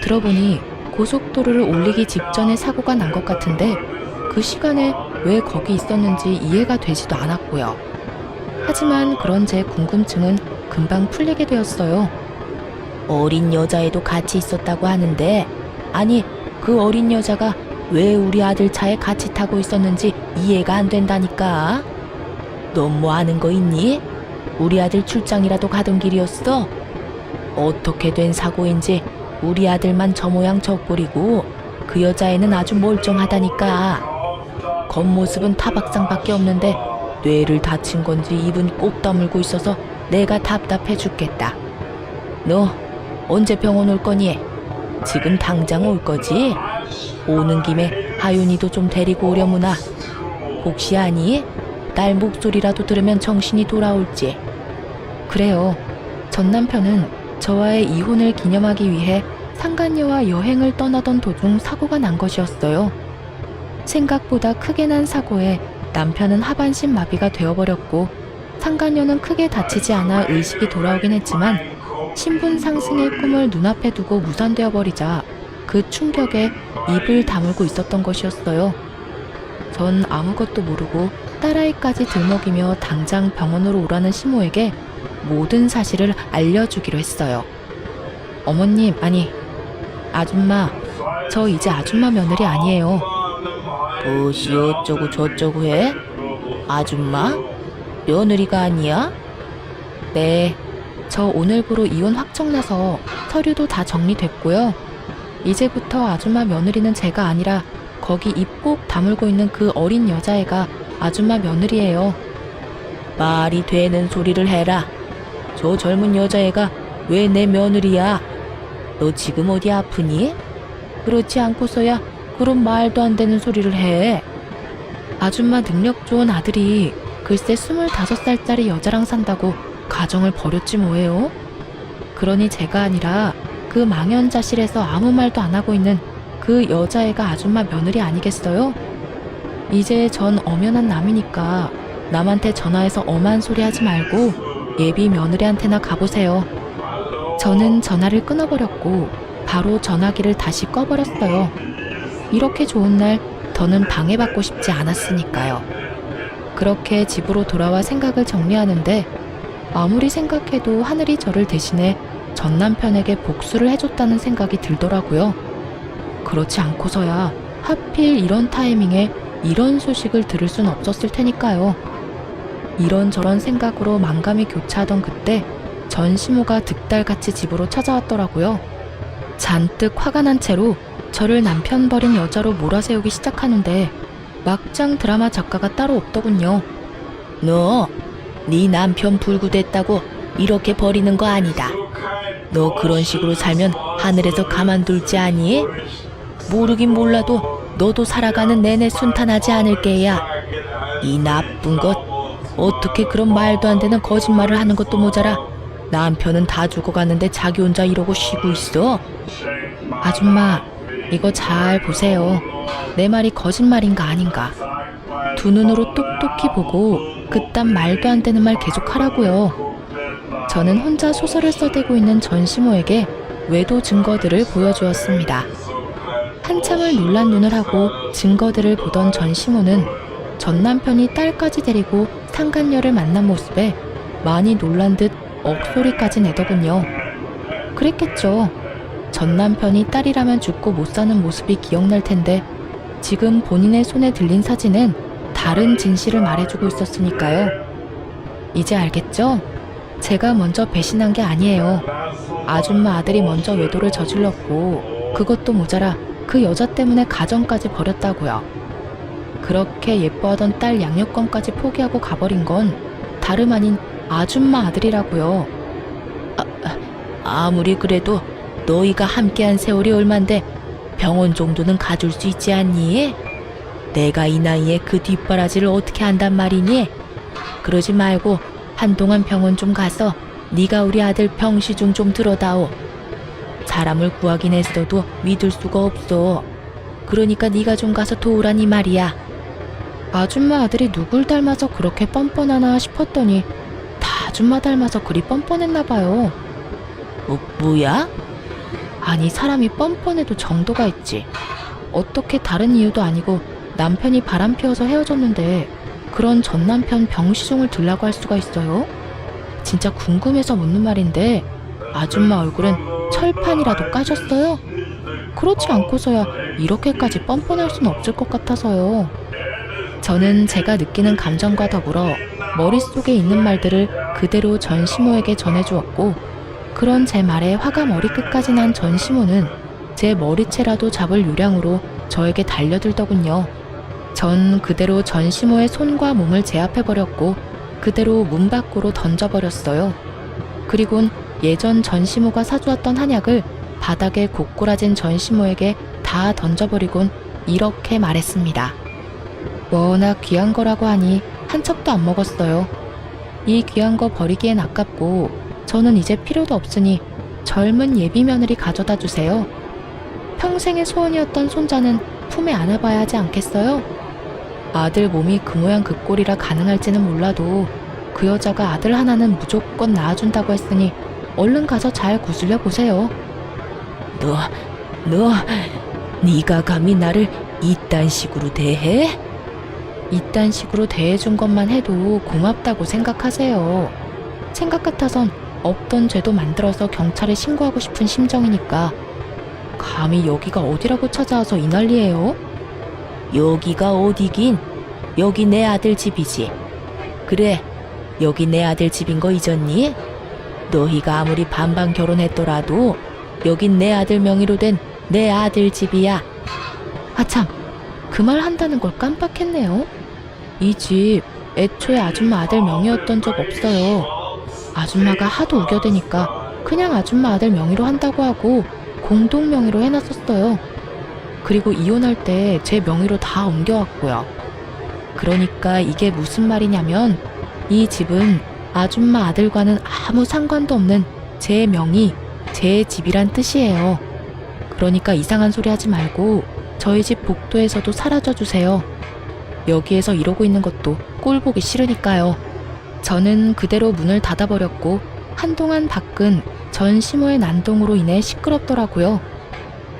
들어보니 고속도로를 올리기 직전에 사고가 난 것 같은데 그 시간에 왜 거기 있었는지 이해가 되지도 않았고요. 하지만 그런 제 궁금증은 금방 풀리게 되었어요. 어린 여자애도 같이 있었다고 하는데 아니 그 어린 여자가 왜 우리 아들 차에 같이 타고 있었는지 이해가 안 된다니까. 넌 뭐 아는 거 있니? 우리 아들 출장이라도 가던 길이었어? 어떻게 된 사고인지 우리 아들만 저 모양 저 꼴이고 그 여자애는 아주 멀쩡하다니까. 겉모습은 타박상밖에 없는데 뇌를 다친 건지 입은 꼭 다물고 있어서 내가 답답해 죽겠다. 너 언제 병원 올 거니? 지금 당장 올 거지? 오는 김에 하윤이도 좀 데리고 오려무나. 혹시 아니? 딸 목소리라도 들으면 정신이 돌아올지. 그래요. 전 남편은 저와의 이혼을 기념하기 위해 상간녀와 여행을 떠나던 도중 사고가 난 것이었어요. 생각보다 크게 난 사고에 남편은 하반신 마비가 되어버렸고 상간녀는 크게 다치지 않아 의식이 돌아오긴 했지만 신분 상승의 꿈을 눈앞에 두고 무산되어 버리자 그 충격에 입을 다물고 있었던 것이었어요. 전 아무것도 모르고 딸아이까지 들먹이며 당장 병원으로 오라는 시모에게 모든 사실을 알려주기로 했어요. 어머님, 아니, 아줌마, 저 이제 아줌마 며느리 아니에요. 무엇이 어쩌고 저쩌고 해? 아줌마? 며느리가 아니야? 네, 저 오늘부로 이혼 확정나서 서류도 다 정리됐고요. 이제부터 아줌마 며느리는 제가 아니라 거기 입 꼭 다물고 있는 그 어린 여자애가 아줌마 며느리예요. 말이 되는 소리를 해라. 저 젊은 여자애가 왜 내 며느리야? 너 지금 어디 아프니? 그렇지 않고서야 그런 말도 안 되는 소리를 해. 아줌마 능력 좋은 아들이 글쎄 25살짜리 여자랑 산다고 가정을 버렸지 뭐예요? 그러니 제가 아니라 그 망연자실에서 아무 말도 안 하고 있는 그 여자애가 아줌마 며느리 아니겠어요? 이제 전 엄연한 남이니까 남한테 전화해서 엄한 소리 하지 말고 예비 며느리한테나 가보세요. 저는 전화를 끊어버렸고 바로 전화기를 다시 꺼버렸어요. 이렇게 좋은 날 더는 방해받고 싶지 않았으니까요. 그렇게 집으로 돌아와 생각을 정리하는데 아무리 생각해도 하늘이 저를 대신해 전 남편에게 복수를 해줬다는 생각이 들더라고요. 그렇지 않고서야 하필 이런 타이밍에 이런 소식을 들을 순 없었을 테니까요. 이런저런 생각으로 만감이 교차하던 그때 전 시모가 득달같이 집으로 찾아왔더라고요. 잔뜩 화가 난 채로 저를 남편 버린 여자로 몰아세우기 시작하는데 막장 드라마 작가가 따로 없더군요. 너, 네 남편 불구됐다고 이렇게 버리는 거 아니다. 너 그런 식으로 살면 하늘에서 가만둘지 아니? 모르긴 몰라도 너도 살아가는 내내 순탄하지 않을 게야. 이 나쁜 것. 어떻게 그런 말도 안 되는 거짓말을 하는 것도 모자라 남편은 다 죽어가는데 자기 혼자 이러고 쉬고 있어? 아줌마, 이거 잘 보세요. 내 말이 거짓말인가 아닌가. 두 눈으로 똑똑히 보고 그딴 말도 안 되는 말 계속 하라고요. 저는 혼자 소설을 써대고 있는 전 시모에게 외도 증거들을 보여주었습니다. 한참을 놀란 눈을 하고 증거들을 보던 전 시모는 전 남편이 딸까지 데리고 상간녀를 만난 모습에 많이 놀란 듯 억소리까지 내더군요. 그랬겠죠. 전 남편이 딸이라면 죽고 못 사는 모습이 기억날 텐데 지금 본인의 손에 들린 사진은 다른 진실을 말해주고 있었으니까요. 이제 알겠죠? 제가 먼저 배신한 게 아니에요. 아줌마 아들이 먼저 외도를 저질렀고 그것도 모자라 그 여자 때문에 가정까지 버렸다고요. 그렇게 예뻐하던 딸 양육권까지 포기하고 가버린 건 다름 아닌 아줌마 아들이라고요. 아무리 그래도 너희가 함께한 세월이 얼만데 병원 정도는 가줄 수 있지 않니? 내가 이 나이에 그 뒷바라지를 어떻게 한단 말이니? 그러지 말고 한동안 병원 좀 가서 네가 우리 아들 병시중 좀 들어다오. 사람을 구하긴 했어도 믿을 수가 없어. 그러니까 네가 좀 가서 도우라니 말이야. 아줌마 아들이 누굴 닮아서 그렇게 뻔뻔하나 싶었더니 다 아줌마 닮아서 그리 뻔뻔했나 봐요. 뭐야? 아니 사람이 뻔뻔해도 정도가 있지. 어떻게 다른 이유도 아니고 남편이 바람 피워서 헤어졌는데 그런 전 남편 병시중을 들라고 할 수가 있어요? 진짜 궁금해서 묻는 말인데 아줌마 얼굴은 철판이라도 까셨어요? 그렇지 않고서야 이렇게까지 뻔뻔할 수는 없을 것 같아서요. 저는 제가 느끼는 감정과 더불어 머릿속에 있는 말들을 그대로 전 시모에게 전해주었고 그런 제 말에 화가 머리끝까지 난 전 시모는 제 머리채라도 잡을 요량으로 저에게 달려들더군요. 전 그대로 전 시모의 손과 몸을 제압해버렸고 그대로 문 밖으로 던져버렸어요. 그리곤 예전 전 시모가 사주었던 한약을 바닥에 고꾸라진 전 시모에게 다 던져버리곤 이렇게 말했습니다. 워낙 귀한 거라고 하니 한 척도 안 먹었어요. 이 귀한 거 버리기엔 아깝고 저는 이제 필요도 없으니 젊은 예비 며느리 가져다 주세요. 평생의 소원이었던 손자는 품에 안아봐야 하지 않겠어요? 아들 몸이 그 모양 그 꼴이라 가능할지는 몰라도 그 여자가 아들 하나는 무조건 낳아준다고 했으니 얼른 가서 잘 구슬려 보세요. 네가 감히 나를 이딴 식으로 대해? 이딴 식으로 대해준 것만 해도 고맙다고 생각하세요. 생각 같아선 없던 죄도 만들어서 경찰에 신고하고 싶은 심정이니까. 감히 여기가 어디라고 찾아와서 이 난리예요? 여기가 어디긴? 여기 내 아들 집이지. 그래, 여기 내 아들 집인 거 잊었니? 너희가 아무리 반반 결혼했더라도 여긴 내 아들 명의로 된 내 아들 집이야. 아참, 그 말 한다는 걸 깜빡했네요. 이 집 애초에 아줌마 아들 명의였던 적 없어요. 아줌마가 하도 우겨대니까 그냥 아줌마 아들 명의로 한다고 하고 공동 명의로 해놨었어요. 그리고 이혼할 때 제 명의로 다 옮겨왔고요. 그러니까 이게 무슨 말이냐면 이 집은 아줌마 아들과는 아무 상관도 없는 제 명의, 제 집이란 뜻이에요. 그러니까 이상한 소리 하지 말고 저희 집 복도에서도 사라져 주세요. 여기에서 이러고 있는 것도 꼴 보기 싫으니까요. 저는 그대로 문을 닫아버렸고 한동안 밖은 전 시모의 난동으로 인해 시끄럽더라고요.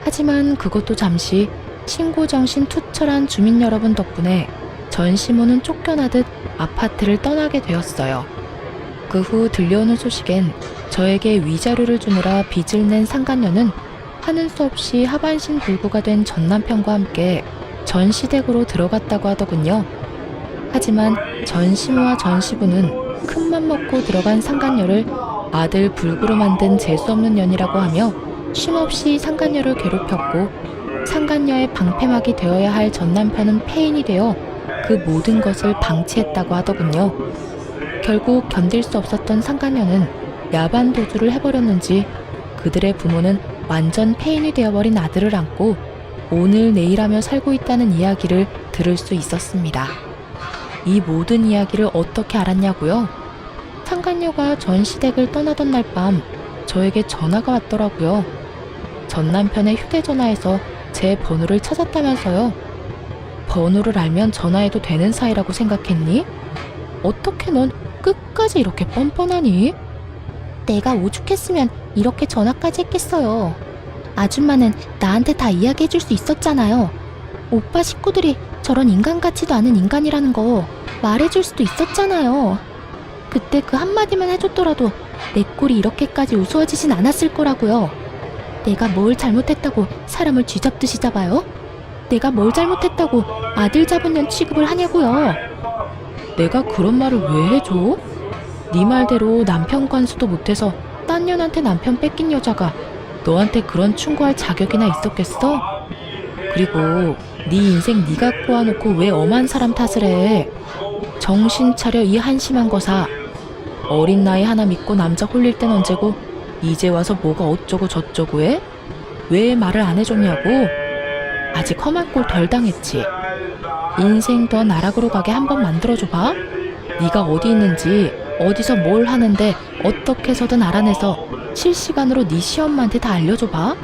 하지만 그것도 잠시 신고정신 투철한 주민 여러분 덕분에 전 시모는 쫓겨나듯 아파트를 떠나게 되었어요. 그 후 들려오는 소식엔 저에게 위자료를 주느라 빚을 낸 상간녀는 하는 수 없이 하반신 불구가 된 전 남편과 함께 전 시댁으로 들어갔다고 하더군요. 하지만 전 시모와 전 시부는 큰맘 먹고 들어간 상간녀를 아들 불구로 만든 재수없는 년이라고 하며 쉼없이 상간녀를 괴롭혔고 상간녀의 방패막이 되어야 할 전 남편은 폐인이 되어 그 모든 것을 방치했다고 하더군요. 결국 견딜 수 없었던 상간녀는 야반 도주를 해버렸는지 그들의 부모는 완전 폐인이 되어버린 아들을 안고 오늘 내일 하며 살고 있다는 이야기를 들을 수 있었습니다. 이 모든 이야기를 어떻게 알았냐고요? 상간녀가 전 시댁을 떠나던 날 밤 저에게 전화가 왔더라고요. 전 남편의 휴대전화에서 제 번호를 찾았다면서요. 번호를 알면 전화해도 되는 사이라고 생각했니? 어떻게 넌 끝까지 이렇게 뻔뻔하니? 내가 오죽했으면 이렇게 전화까지 했겠어요. 아줌마는 나한테 다 이야기해줄 수 있었잖아요. 오빠 식구들이 저런 인간 같지도 않은 인간이라는 거 말해줄 수도 있었잖아요. 그때 그 한마디만 해줬더라도 내 꼴이 이렇게까지 우스워지진 않았을 거라고요. 내가 뭘 잘못했다고 사람을 쥐잡듯이 잡아요? 내가 뭘 잘못했다고 아들 잡은 년 취급을 하냐고요. 내가 그런 말을 왜 해줘? 네 말대로 남편 관수도 못해서 딴 년한테 남편 뺏긴 여자가 너한테 그런 충고할 자격이나 있었겠어? 그리고 네 인생 네가 꼬아놓고 왜 엄한 사람 탓을 해? 정신 차려 이 한심한 거사. 어린 나이 하나 믿고 남자 홀릴 땐 언제고 이제 와서 뭐가 어쩌고 저쩌고 해? 왜 말을 안 해줬냐고? 아직 험한 꼴 덜 당했지. 인생 더 나락으로 가게 한번 만들어줘봐. 네가 어디 있는지 어디서 뭘 하는데 어떻게 해서든 알아내서 실시간으로 네 시엄마한테 다 알려줘봐.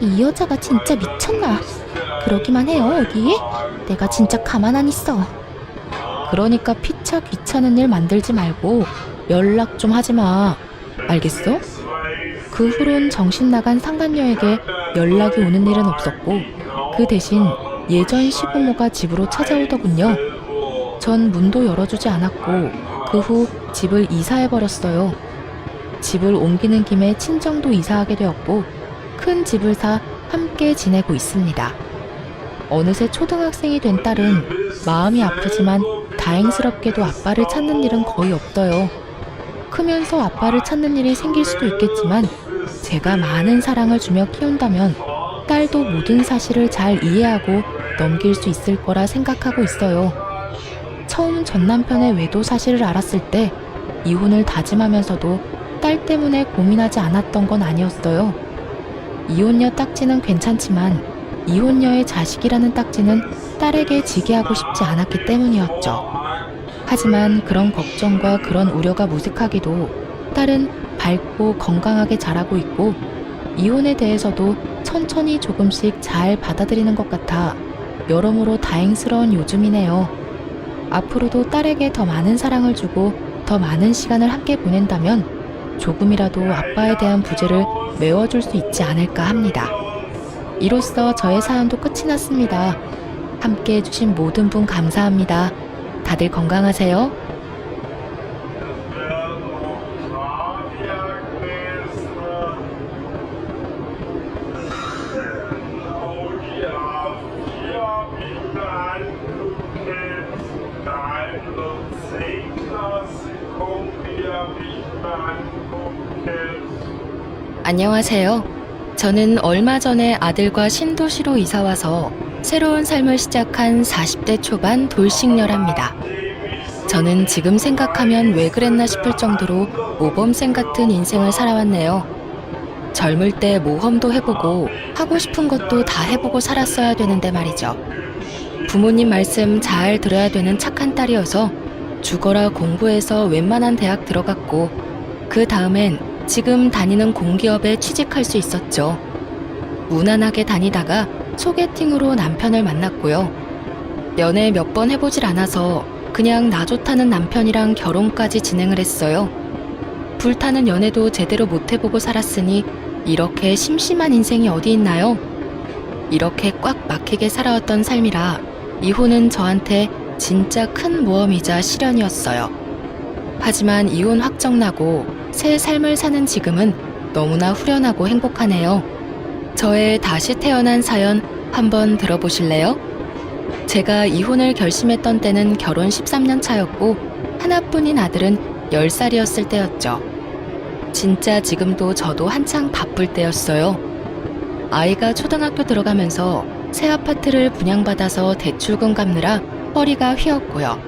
이 여자가 진짜 미쳤나? 그러기만 해요 여기. 내가 진짜 가만 안 있어. 그러니까 피차 귀찮은 일 만들지 말고 연락 좀 하지마. 알겠어? 그 후론 정신 나간 상간녀에게 연락이 오는 일은 없었고 그 대신 예전 시부모가 집으로 찾아오더군요. 전 문도 열어주지 않았고 그 후 집을 이사해버렸어요. 집을 옮기는 김에 친정도 이사하게 되었고 큰 집을 사 함께 지내고 있습니다. 어느새 초등학생이 된 딸은 마음이 아프지만 다행스럽게도 아빠를 찾는 일은 거의 없어요. 크면서 아빠를 찾는 일이 생길 수도 있겠지만 제가 많은 사랑을 주며 키운다면 딸도 모든 사실을 잘 이해하고 넘길 수 있을 거라 생각하고 있어요. 처음 전 남편의 외도 사실을 알았을 때 이혼을 다짐하면서도 딸 때문에 고민하지 않았던 건 아니었어요. 이혼녀 딱지는 괜찮지만 이혼녀의 자식이라는 딱지는 딸에게 지게 하고 싶지 않았기 때문이었죠. 하지만 그런 걱정과 그런 우려가 무색하기도 딸은 밝고 건강하게 자라고 있고 이혼에 대해서도 천천히 조금씩 잘 받아들이는 것 같아 여러모로 다행스러운 요즘이네요. 앞으로도 딸에게 더 많은 사랑을 주고 더 많은 시간을 함께 보낸다면 조금이라도 아빠에 대한 부재를 메워줄 수 있지 않을까 합니다. 이로써 저의 사연도 끝이 났습니다. 함께 해주신 모든 분 감사합니다. 다들 건강하세요. 안녕하세요. 저는 얼마 전에 아들과 신도시로 이사와서 새로운 삶을 시작한 40대 초반 돌싱녀랍니다. 저는 지금 생각하면 왜 그랬나 싶을 정도로 모범생 같은 인생을 살아왔네요. 젊을 때 모험도 해보고 하고 싶은 것도 다 해보고 살았어야 되는데 말이죠. 부모님 말씀 잘 들어야 되는 착한 딸이어서 죽어라 공부해서 웬만한 대학 들어갔고 그 다음엔 지금 다니는 공기업에 취직할 수 있었죠. 무난하게 다니다가 소개팅으로 남편을 만났고요. 연애 몇 번 해보질 않아서 그냥 나 좋다는 남편이랑 결혼까지 진행을 했어요. 불타는 연애도 제대로 못 해보고 살았으니 이렇게 심심한 인생이 어디 있나요? 이렇게 꽉 막히게 살아왔던 삶이라 이혼은 저한테 진짜 큰 모험이자 시련이었어요. 하지만 이혼 확정나고 새 삶을 사는 지금은 너무나 후련하고 행복하네요. 저의 다시 태어난 사연 한번 들어보실래요? 제가 이혼을 결심했던 때는 결혼 13년 차였고 하나뿐인 아들은 10살이었을 때였죠. 진짜 지금도 저도 한창 바쁠 때였어요. 아이가 초등학교 들어가면서 새 아파트를 분양받아서 대출금 갚느라 허리가 휘었고요.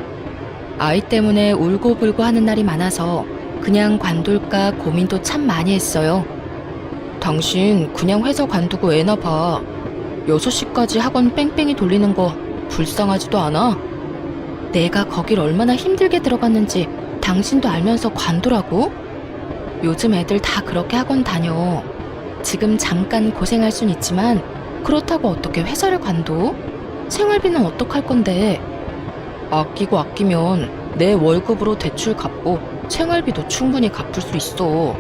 아이 때문에 울고불고 하는 날이 많아서 그냥 관둘까 고민도 참 많이 했어요. 당신 그냥 회사 관두고 애나 봐. 6시까지 학원 뺑뺑이 돌리는 거 불쌍하지도 않아? 내가 거길 얼마나 힘들게 들어갔는지 당신도 알면서 관두라고? 요즘 애들 다 그렇게 학원 다녀. 지금 잠깐 고생할 순 있지만 그렇다고 어떻게 회사를 관둬? 생활비는 어떡할 건데? 아끼고 아끼면 내 월급으로 대출 갚고 생활비도 충분히 갚을 수 있어.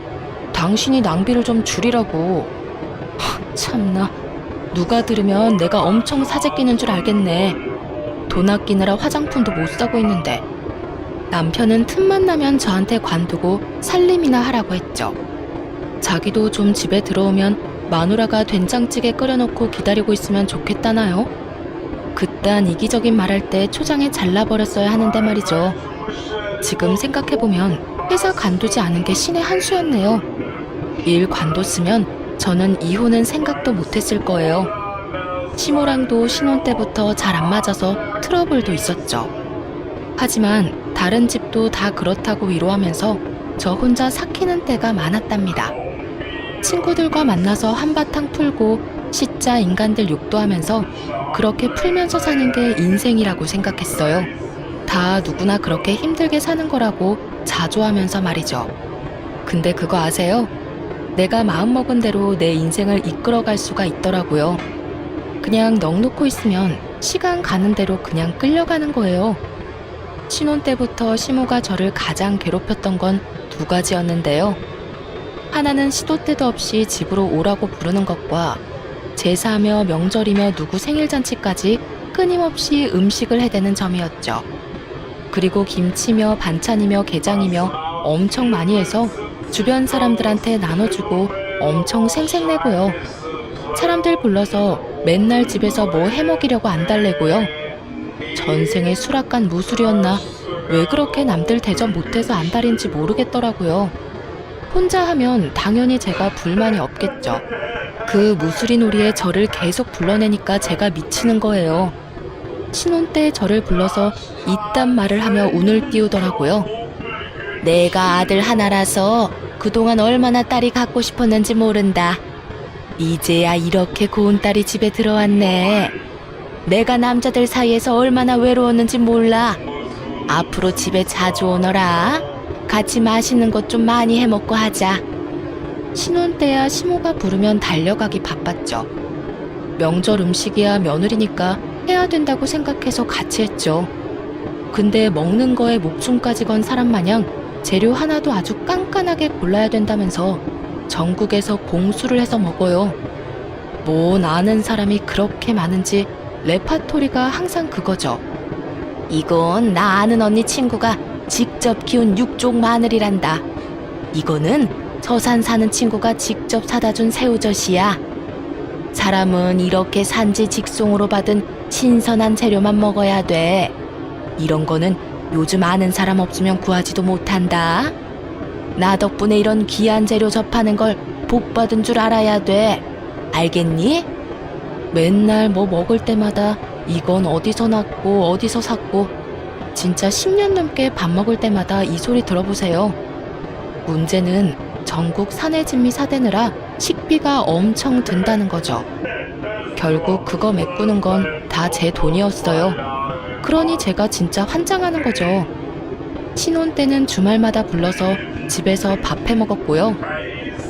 당신이 낭비를 좀 줄이라고. 참나, 누가 들으면 내가 엄청 사재 끼는 줄 알겠네. 돈 아끼느라 화장품도 못 사고 있는데. 남편은 틈만 나면 저한테 관두고 살림이나 하라고 했죠. 자기도 좀 집에 들어오면 마누라가 된장찌개 끓여놓고 기다리고 있으면 좋겠다나요? 그딴 이기적인 말할 때 초장에 잘라버렸어야 하는데 말이죠. 지금 생각해보면 회사 관두지 않은 게 신의 한 수였네요. 일 관뒀으면 저는 이혼은 생각도 못했을 거예요. 시모랑도 신혼 때부터 잘 안 맞아서 트러블도 있었죠. 하지만 다른 집도 다 그렇다고 위로하면서 저 혼자 삭히는 때가 많았답니다. 친구들과 만나서 한바탕 풀고 시짜 인간들 욕도 하면서 그렇게 풀면서 사는 게 인생이라고 생각했어요. 다 누구나 그렇게 힘들게 사는 거라고 자조하면서 말이죠. 근데 그거 아세요? 내가 마음먹은 대로 내 인생을 이끌어갈 수가 있더라고요. 그냥 넋놓고 있으면 시간 가는 대로 그냥 끌려가는 거예요. 신혼 때부터 시모가 저를 가장 괴롭혔던 건 2가지였는데요. 하나는 시도 때도 없이 집으로 오라고 부르는 것과 제사며 명절이며 누구 생일잔치까지 끊임없이 음식을 해대는 점이었죠. 그리고 김치며 반찬이며 게장이며 엄청 많이 해서 주변 사람들한테 나눠주고 엄청 생색내고요. 사람들 불러서 맨날 집에서 뭐 해먹이려고 안 달래고요. 전생에 수락간 무술이었나 왜 그렇게 남들 대접 못해서 안달인지 모르겠더라고요. 혼자 하면 당연히 제가 불만이 없겠죠. 그 무술이 놀이에 저를 계속 불러내니까 제가 미치는 거예요. 신혼 때 저를 불러서 이딴 말을 하며 운을 띄우더라고요. 내가 아들 하나라서 그동안 얼마나 딸이 갖고 싶었는지 모른다. 이제야 이렇게 고운 딸이 집에 들어왔네. 내가 남자들 사이에서 얼마나 외로웠는지 몰라. 앞으로 집에 자주 오너라. 같이 맛있는 것 좀 많이 해먹고 하자. 신혼 때야 시모가 부르면 달려가기 바빴죠. 명절 음식이야 며느리니까 해야 된다고 생각해서 같이 했죠. 근데 먹는 거에 목숨까지 건 사람 마냥 재료 하나도 아주 깐깐하게 골라야 된다면서 전국에서 공수를 해서 먹어요. 뭐 아는 사람이 그렇게 많은지 레파토리가 항상 그거죠. 이건 나 아는 언니 친구가 직접 키운 육종 마늘이란다. 이거는 서산 사는 친구가 직접 사다 준 새우젓이야. 사람은 이렇게 산지 직송으로 받은 신선한 재료만 먹어야 돼. 이런 거는 요즘 아는 사람 없으면 구하지도 못한다. 나 덕분에 이런 귀한 재료 접하는 걸 복 받은 줄 알아야 돼. 알겠니? 맨날 뭐 먹을 때마다 이건 어디서 났고 어디서 샀고 진짜 10년 넘게 밥 먹을 때마다 이 소리 들어보세요. 문제는 전국 사내진미 사대느라 식비가 엄청 든다는 거죠. 결국 그거 메꾸는 건 다 제 돈이었어요. 그러니 제가 진짜 환장하는 거죠. 신혼 때는 주말마다 불러서 집에서 밥 해 먹었고요.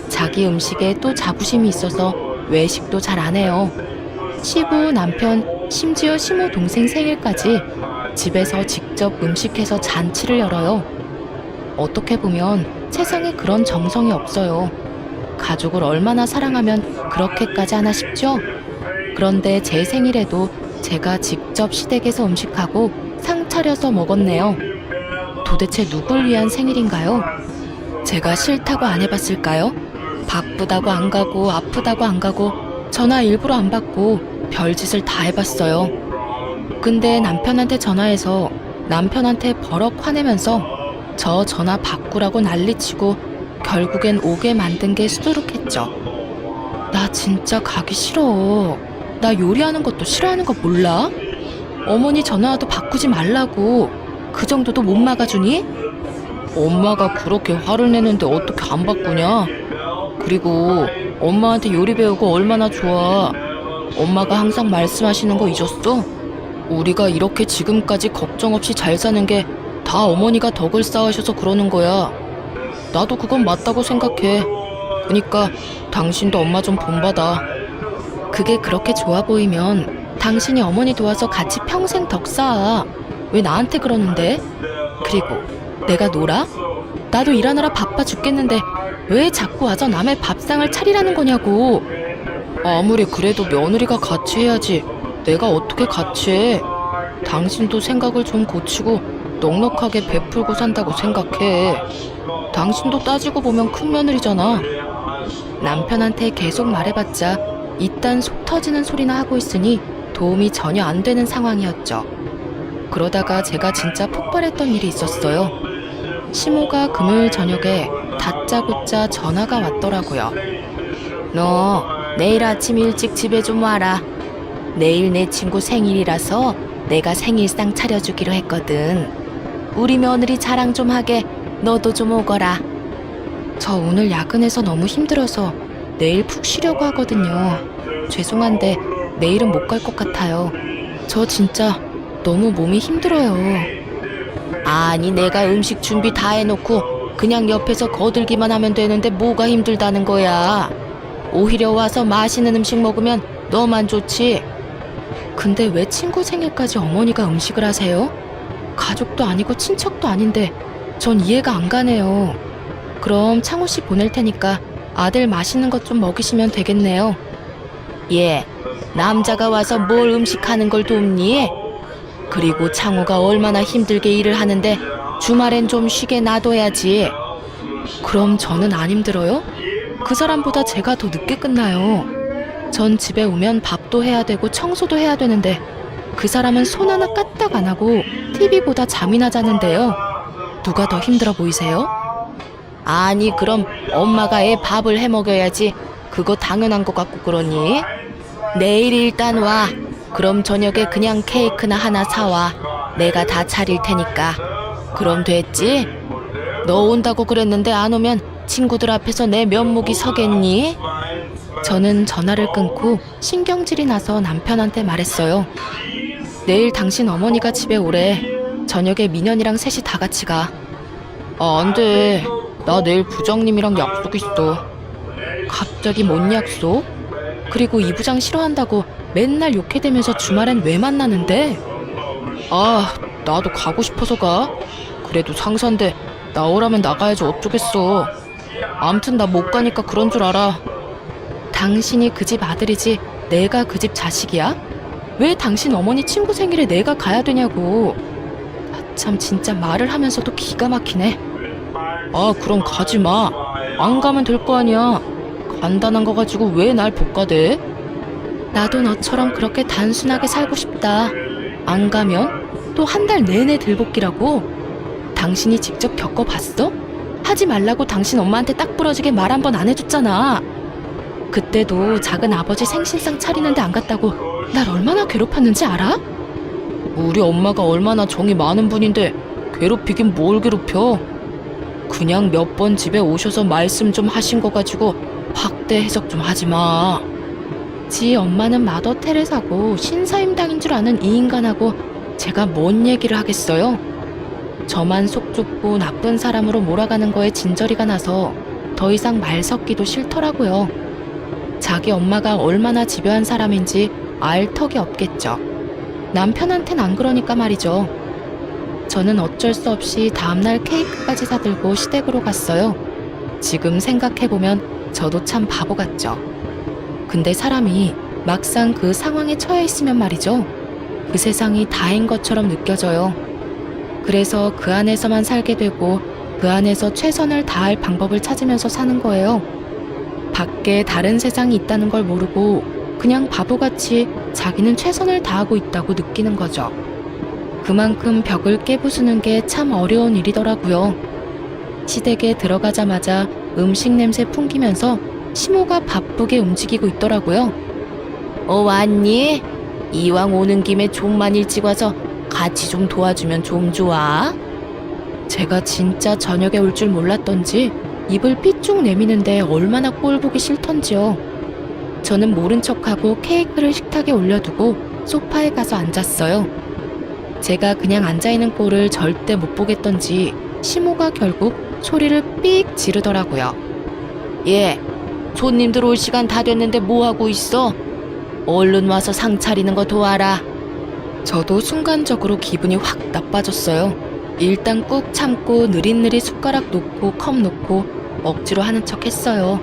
자기 음식에 또 자부심이 있어서 외식도 잘 안 해요. 시부, 남편, 심지어 시모 동생 생일까지 집에서 직접 음식해서 잔치를 열어요. 어떻게 보면 세상에 그런 정성이 없어요. 가족을 얼마나 사랑하면 그렇게까지 하나 싶죠? 그런데 제 생일에도 제가 직접 시댁에서 음식하고 상 차려서 먹었네요. 도대체 누굴 위한 생일인가요? 제가 싫다고 안 해봤을까요? 바쁘다고 안 가고 아프다고 안 가고 전화 일부러 안 받고 별짓을 다 해봤어요. 근데 남편한테 전화해서 남편한테 버럭 화내면서 저 전화 바꾸라고 난리치고 결국엔 오게 만든 게 수두룩했죠. 나 진짜 가기 싫어. 나 요리하는 것도 싫어하는 거 몰라? 어머니 전화와도 바꾸지 말라고. 그 정도도 못 막아주니? 엄마가 그렇게 화를 내는데 어떻게 안 바꾸냐? 그리고 엄마한테 요리 배우고 얼마나 좋아. 엄마가 항상 말씀하시는 거 잊었어? 우리가 이렇게 지금까지 걱정 없이 잘 사는 게 다 어머니가 덕을 쌓으셔서 그러는 거야. 나도 그건 맞다고 생각해. 그니까 당신도 엄마 좀 본받아. 그게 그렇게 좋아 보이면 당신이 어머니 도와서 같이 평생 덕 쌓아. 왜 나한테 그러는데? 그리고 내가 놀아? 나도 일하느라 바빠 죽겠는데 왜 자꾸 와서 남의 밥상을 차리라는 거냐고. 아무리 그래도 며느리가 같이 해야지. 내가 어떻게 같이 해. 당신도 생각을 좀 고치고 넉넉하게 베풀고 산다고 생각해. 당신도 따지고 보면 큰 며느리잖아. 남편한테 계속 말해봤자 이딴 속 터지는 소리나 하고 있으니 도움이 전혀 안 되는 상황이었죠. 그러다가 제가 진짜 폭발했던 일이 있었어요. 시모가 금요일 저녁에 다짜고짜 전화가 왔더라고요. 너 내일 아침 일찍 집에 좀 와라. 내일 내 친구 생일이라서 내가 생일상 차려주기로 했거든. 우리 며느리 자랑 좀 하게 너도 좀 오거라. 저 오늘 야근해서 너무 힘들어서 내일 푹 쉬려고 하거든요. 죄송한데 내일은 못 갈 것 같아요. 저 진짜 너무 몸이 힘들어요. 아니 내가 음식 준비 다 해놓고 그냥 옆에서 거들기만 하면 되는데 뭐가 힘들다는 거야. 오히려 와서 맛있는 음식 먹으면 너만 좋지. 근데 왜 친구 생일까지 어머니가 음식을 하세요? 가족도 아니고 친척도 아닌데 전 이해가 안 가네요. 그럼 창호씨 보낼 테니까 아들 맛있는 것 좀 먹이시면 되겠네요. 예, 남자가 와서 뭘 음식하는 걸 돕니? 그리고 창호가 얼마나 힘들게 일을 하는데 주말엔 좀 쉬게 놔둬야지. 그럼 저는 안 힘들어요? 그 사람보다 제가 더 늦게 끝나요. 전 집에 오면 밥도 해야 되고 청소도 해야 되는데 그 사람은 손 하나 까딱 안 하고 TV보다 잠이나 자는데요. 누가 더 힘들어 보이세요? 아니 그럼 엄마가 애 밥을 해 먹여야지. 그거 당연한 것 같고 그러니? 내일 일단 와. 그럼 저녁에 그냥 케이크나 하나 사와. 내가 다 차릴 테니까. 그럼 됐지? 너 온다고 그랬는데 안 오면 친구들 앞에서 내 면목이 서겠니? 저는 전화를 끊고 신경질이 나서 남편한테 말했어요. 내일 당신 어머니가 집에 오래. 저녁에 민현이랑 셋이 다 같이 가. 아, 안 돼. 나 내일 부장님이랑 약속 있어. 갑자기 뭔 약속? 그리고 이 부장 싫어한다고 맨날 욕해대면서 주말엔 왜 만나는데? 아, 나도 가고 싶어서 가. 그래도 상사인데 나오라면 나가야지 어쩌겠어. 암튼 나 못 가니까 그런 줄 알아. 당신이 그 집 아들이지 내가 그 집 자식이야? 왜 당신 어머니 친구 생일에 내가 가야 되냐고. 참 진짜 말을 하면서도 기가 막히네. 아, 그럼 가지 마. 안 가면 될 거 아니야. 간단한 거 가지고 왜 날 볶아대? 나도 너처럼 그렇게 단순하게 살고 싶다. 안 가면 또 한 달 내내 들볶이라고? 당신이 직접 겪어봤어? 하지 말라고 당신 엄마한테 딱 부러지게 말 한 번 안 해줬잖아. 그때도 작은 아버지 생신상 차리는데 안 갔다고 날 얼마나 괴롭혔는지 알아? 우리 엄마가 얼마나 정이 많은 분인데 괴롭히긴 뭘 괴롭혀. 그냥 몇 번 집에 오셔서 말씀 좀 하신 거 가지고 확대 해석 좀 하지 마. 지 엄마는 마더 테레사고 신사임당인 줄 아는 이 인간하고 제가 뭔 얘기를 하겠어요? 저만 속 좁고 나쁜 사람으로 몰아가는 거에 진저리가 나서 더 이상 말 섞기도 싫더라고요. 자기 엄마가 얼마나 집요한 사람인지 알 턱이 없겠죠. 남편한텐 안 그러니까 말이죠. 저는 어쩔 수 없이 다음날 케이크까지 사들고 시댁으로 갔어요. 지금 생각해보면 저도 참 바보 같죠. 근데 사람이 막상 그 상황에 처해 있으면 말이죠. 그 세상이 다인 것처럼 느껴져요. 그래서 그 안에서만 살게 되고 그 안에서 최선을 다할 방법을 찾으면서 사는 거예요. 밖에 다른 세상이 있다는 걸 모르고 그냥 바보같이 자기는 최선을 다하고 있다고 느끼는 거죠. 그만큼 벽을 깨부수는 게 참 어려운 일이더라고요. 시댁에 들어가자마자 음식 냄새 풍기면서 시모가 바쁘게 움직이고 있더라고요. 왔니? 이왕 오는 김에 좀만 일찍 와서 같이 좀 도와주면 좀 좋아. 제가 진짜 저녁에 올 줄 몰랐던지 입을 삐쭉 내미는데 얼마나 꼴 보기 싫던지요. 저는 모른 척하고 케이크를 식탁에 올려두고 소파에 가서 앉았어요. 제가 그냥 앉아있는 꼴을 절대 못 보겠던지 시모가 결국 소리를 삑 지르더라고요. 예, 손님들 올 시간 다 됐는데 뭐하고 있어? 얼른 와서 상 차리는 거 도와라. 저도 순간적으로 기분이 확 나빠졌어요. 일단 꾹 참고 느릿느릿 숟가락 놓고 컵 놓고 억지로 하는 척 했어요.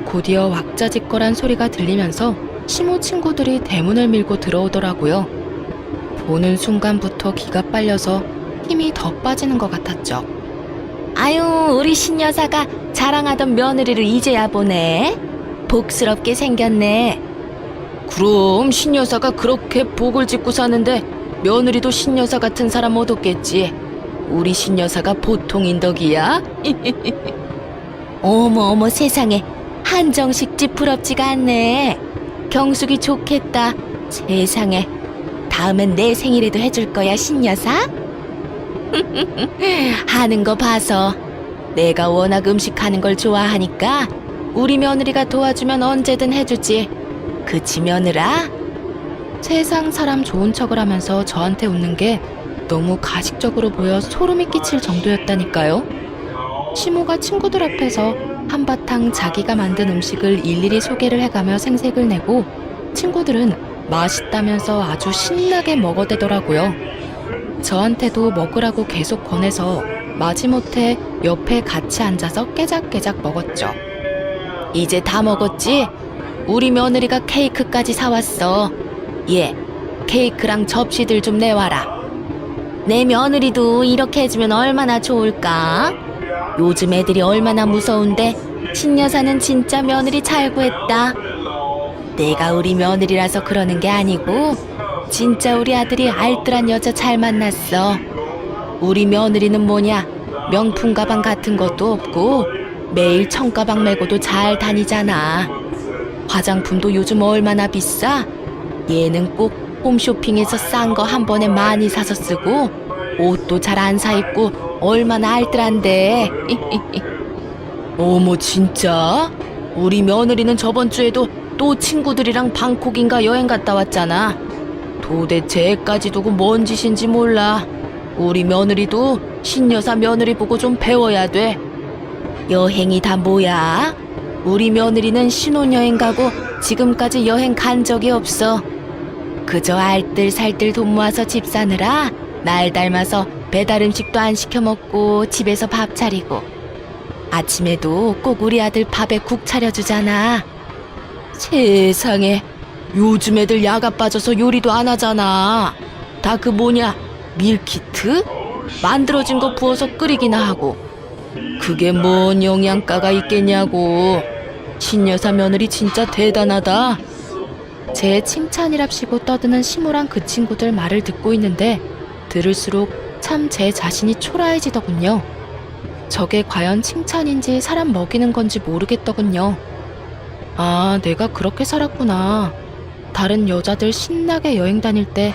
곧이어 왁자지껄한 소리가 들리면서 시모 친구들이 대문을 밀고 들어오더라고요. 보는 순간부터 기가 빨려서 힘이 더 빠지는 것 같았죠. 아유, 우리 신여사가 자랑하던 며느리를 이제야 보네. 복스럽게 생겼네. 그럼 신여사가 그렇게 복을 짓고 사는데 며느리도 신여사 같은 사람 얻었겠지. 우리 신여사가 보통인 덕이야? 어머 세상에, 한정식 집 부럽지가 않네. 경숙이 좋겠다. 세상에, 다음엔 내 생일에도 해줄 거야, 신여사? 하는 거 봐서 내가 워낙 음식하는 걸 좋아하니까 우리 며느리가 도와주면 언제든 해주지. 그치, 며느라? 세상 사람 좋은 척을 하면서 저한테 웃는 게 너무 가식적으로 보여 소름이 끼칠 정도였다니까요. 시모가 친구들 앞에서 한바탕 자기가 만든 음식을 일일이 소개를 해가며 생색을 내고 친구들은 맛있다면서 아주 신나게 먹어대더라고요. 저한테도 먹으라고 계속 권해서 마지못해 옆에 같이 앉아서 깨작깨작 먹었죠. 이제 다 먹었지? 우리 며느리가 케이크까지 사왔어. 예, 케이크랑 접시들 좀 내와라. 내 며느리도 이렇게 해주면 얼마나 좋을까? 요즘 애들이 얼마나 무서운데 신여사는 진짜 며느리 잘 구했다. 내가 우리 며느리라서 그러는 게 아니고 진짜 우리 아들이 알뜰한 여자 잘 만났어. 우리 며느리는 뭐냐, 명품 가방 같은 것도 없고 매일 청가방 메고도 잘 다니잖아. 화장품도 요즘 얼마나 비싸? 얘는 꼭 홈쇼핑에서 싼 거 한 번에 많이 사서 쓰고 옷도 잘 안 사 입고 얼마나 알뜰한데. 어머, 진짜? 우리 며느리는 저번 주에도 또 친구들이랑 방콕인가 여행 갔다 왔잖아. 도대체 애까지 두고 뭔 짓인지 몰라. 우리 며느리도 신여사 며느리 보고 좀 배워야 돼. 여행이 다 뭐야? 우리 며느리는 신혼여행 가고 지금까지 여행 간 적이 없어. 그저 알뜰살뜰 돈 모아서 집 사느라 날 닮아서 배달 음식도 안 시켜 먹고 집에서 밥 차리고 아침에도 꼭 우리 아들 밥에 국 차려주잖아. 세상에, 요즘 애들 야가 빠져서 요리도 안 하잖아. 다 그 뭐냐, 밀키트? 만들어진 거 부어서 끓이기나 하고. 그게 뭔 영양가가 있겠냐고. 신여사 며느리 진짜 대단하다. 제 칭찬이랍시고 떠드는 시무랑 그 친구들 말을 듣고 있는데 들을수록 참 제 자신이 초라해지더군요. 저게 과연 칭찬인지 사람 먹이는 건지 모르겠더군요. 아, 내가 그렇게 살았구나. 다른 여자들 신나게 여행 다닐 때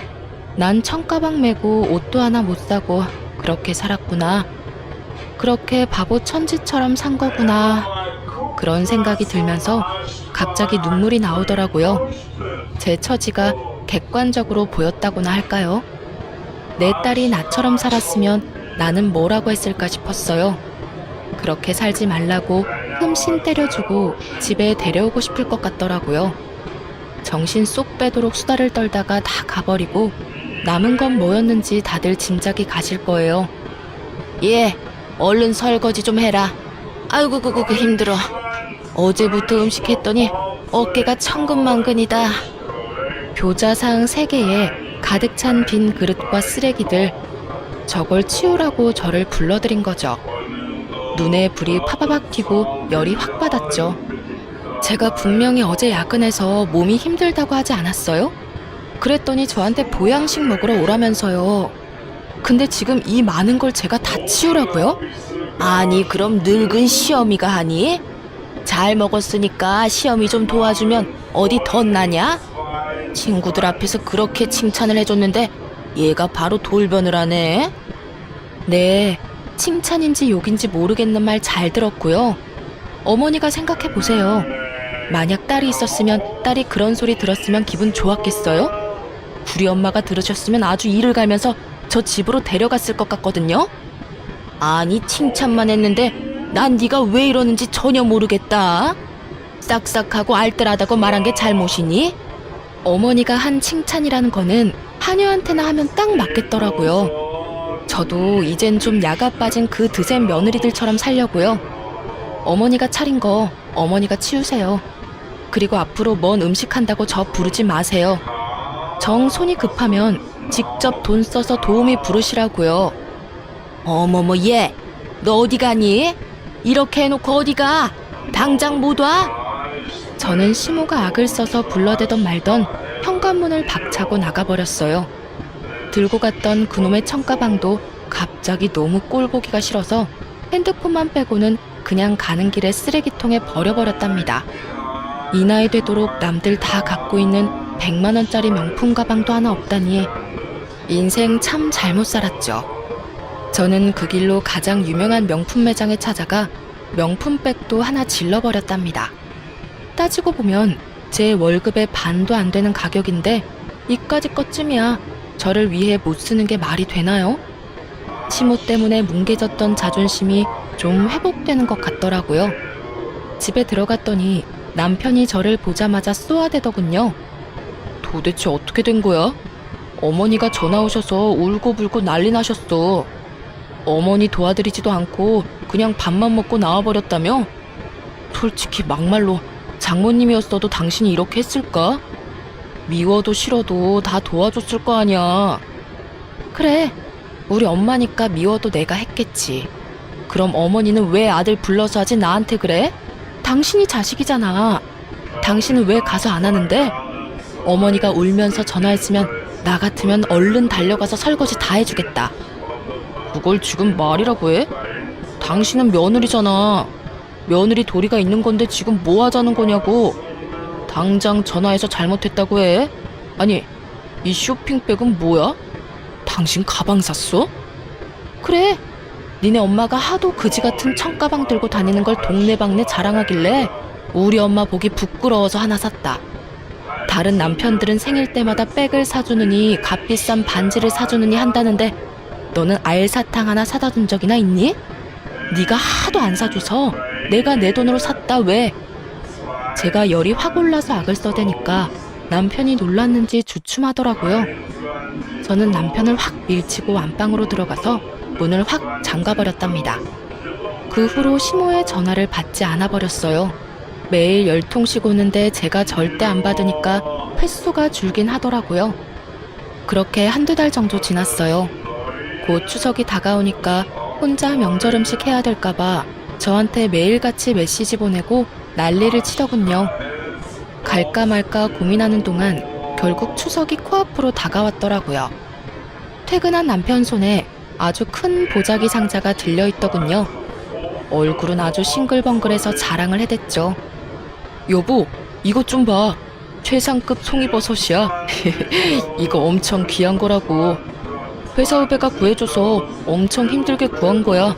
난 청가방 메고 옷도 하나 못 사고 그렇게 살았구나. 그렇게 바보 천지처럼 산 거구나. 그런 생각이 들면서 갑자기 눈물이 나오더라고요. 제 처지가 객관적으로 보였다고나 할까요? 내 딸이 나처럼 살았으면 나는 뭐라고 했을까 싶었어요. 그렇게 살지 말라고 흠씬 때려주고 집에 데려오고 싶을 것 같더라고요. 정신 쏙 빼도록 수다를 떨다가 다 가버리고 남은 건 뭐였는지 다들 짐작이 가실 거예요. 예, 얼른 설거지 좀 해라. 아이고 그거 힘들어. 어제부터 음식 했더니 어깨가 천근만근이다. 교자상 3개에 가득 찬 빈 그릇과 쓰레기들, 저걸 치우라고 저를 불러들인 거죠. 눈에 불이 파바박 튀고 열이 확 받았죠. 제가 분명히 어제 야근해서 몸이 힘들다고 하지 않았어요? 그랬더니 저한테 보양식 먹으러 오라면서요. 근데 지금 이 많은 걸 제가 다 치우라고요? 아니 그럼 늙은 시어미가 하니? 잘 먹었으니까 시어미 좀 도와주면 어디 덧나냐? 친구들 앞에서 그렇게 칭찬을 해줬는데 얘가 바로 돌변을 하네. 네, 칭찬인지 욕인지 모르겠는 말 잘 들었고요. 어머니가 생각해보세요. 만약 딸이 있었으면 딸이 그런 소리 들었으면 기분 좋았겠어요? 우리 엄마가 들으셨으면 아주 이를 갈면서 저 집으로 데려갔을 것 같거든요. 아니 칭찬만 했는데 난 네가 왜 이러는지 전혀 모르겠다. 싹싹하고 알뜰하다고 말한 게 잘못이니? 어머니가 한 칭찬이라는 거는 하녀한테나 하면 딱 맞겠더라고요. 저도 이젠 좀 야가 빠진 그 드센 며느리들처럼 살려고요. 어머니가 차린 거 어머니가 치우세요. 그리고 앞으로 뭔 음식 한다고 저 부르지 마세요. 정 손이 급하면 직접 돈 써서 도우미 부르시라고요. 어머머 얘, 너 어디 가니? 이렇게 해놓고 어디 가? 당장 못 와? 저는 시모가 악을 써서 불러대던 말던 현관문을 박차고 나가버렸어요. 들고 갔던 그놈의 청가방도 갑자기 너무 꼴보기가 싫어서 핸드폰만 빼고는 그냥 가는 길에 쓰레기통에 버려버렸답니다. 이 나이 되도록 남들 다 갖고 있는 100만 원짜리 명품 가방도 하나 없다니 인생 참 잘못 살았죠. 저는 그 길로 가장 유명한 명품 매장에 찾아가 명품백도 하나 질러버렸답니다. 따지고 보면 제 월급의 반도 안 되는 가격인데 이까짓 것쯤이야 저를 위해 못 쓰는 게 말이 되나요? 시모 때문에 뭉개졌던 자존심이 좀 회복되는 것 같더라고요. 집에 들어갔더니 남편이 저를 보자마자 쏘아대더군요. 도대체 어떻게 된 거야? 어머니가 전화 오셔서 울고불고 난리 나셨어. 어머니 도와드리지도 않고 그냥 밥만 먹고 나와버렸다며? 솔직히 막말로 장모님이었어도 당신이 이렇게 했을까? 미워도 싫어도 다 도와줬을 거 아니야. 그래, 우리 엄마니까 미워도 내가 했겠지. 그럼 어머니는 왜 아들 불러서 하지 나한테 그래? 당신이 자식이잖아. 당신은 왜 가서 안 하는데? 어머니가 울면서 전화했으면 나 같으면 얼른 달려가서 설거지 다 해주겠다. 그걸 지금 말이라고 해? 당신은 며느리잖아. 며느리 도리가 있는 건데 지금 뭐 하자는 거냐고. 당장 전화해서 잘못했다고 해. 아니, 이 쇼핑백은 뭐야? 당신 가방 샀어? 그래, 니네 엄마가 하도 그지 같은 청가방 들고 다니는 걸 동네방네 자랑하길래 우리 엄마 보기 부끄러워서 하나 샀다. 다른 남편들은 생일 때마다 백을 사주느니 값비싼 반지를 사주느니 한다는데 너는 알사탕 하나 사다 준 적이나 있니? 네가 하도 안 사줘서 내가 내 돈으로 샀다 왜? 제가 열이 확 올라서 악을 써대니까 남편이 놀랐는지 주춤하더라고요. 저는 남편을 확 밀치고 안방으로 들어가서 문을 확 잠가버렸답니다. 그 후로 시모의 전화를 받지 않아 버렸어요. 매일 10통씩 오는데 제가 절대 안 받으니까 횟수가 줄긴 하더라고요. 그렇게 한두 달 정도 지났어요. 곧 추석이 다가오니까 혼자 명절 음식 해야 될까봐 저한테 매일같이 메시지 보내고 난리를 치더군요. 갈까 말까 고민하는 동안 결국 추석이 코앞으로 다가왔더라고요. 퇴근한 남편 손에 아주 큰 보자기 상자가 들려있더군요. 얼굴은 아주 싱글벙글해서 자랑을 해댔죠. 여보, 이것 좀 봐. 최상급 송이버섯이야. 이거 엄청 귀한 거라고. 회사 후배가 구해줘서 엄청 힘들게 구한 거야.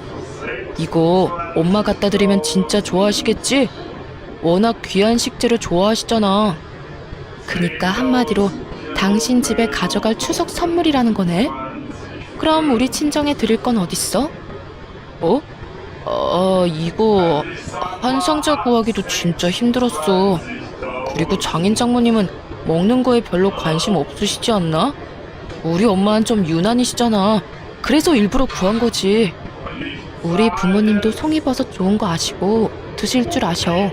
이거 엄마 갖다 드리면 진짜 좋아하시겠지? 워낙 귀한 식재료 좋아하시잖아. 그니까 한마디로 당신 집에 가져갈 추석 선물이라는 거네? 그럼 우리 친정에 드릴 건 어딨어? 이거 한 상자 구하기도 진짜 힘들었어. 그리고 장인 장모님은 먹는 거에 별로 관심 없으시지 않나? 우리 엄마는 좀 유난이시잖아. 그래서 일부러 구한 거지. 우리 부모님도 송이버섯 좋은 거 아시고 드실 줄 아셔.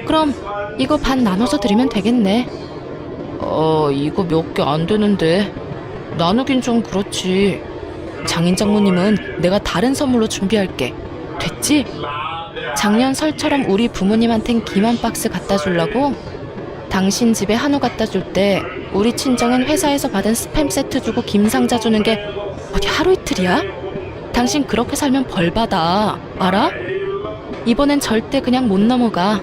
그럼 이거 반 나눠서 드리면 되겠네. 이거 몇 개 안 되는데. 나누긴 좀 그렇지. 장인 장모님은 내가 다른 선물로 준비할게. 됐지? 작년 설처럼 우리 부모님한텐 김 한 박스 갖다 주려고? 당신 집에 한우 갖다 줄 때 우리 친정은 회사에서 받은 스팸 세트 주고 김 상자 주는 게 어디 하루 이틀이야? 당신 그렇게 살면 벌 받아. 알아? 이번엔 절대 그냥 못 넘어가.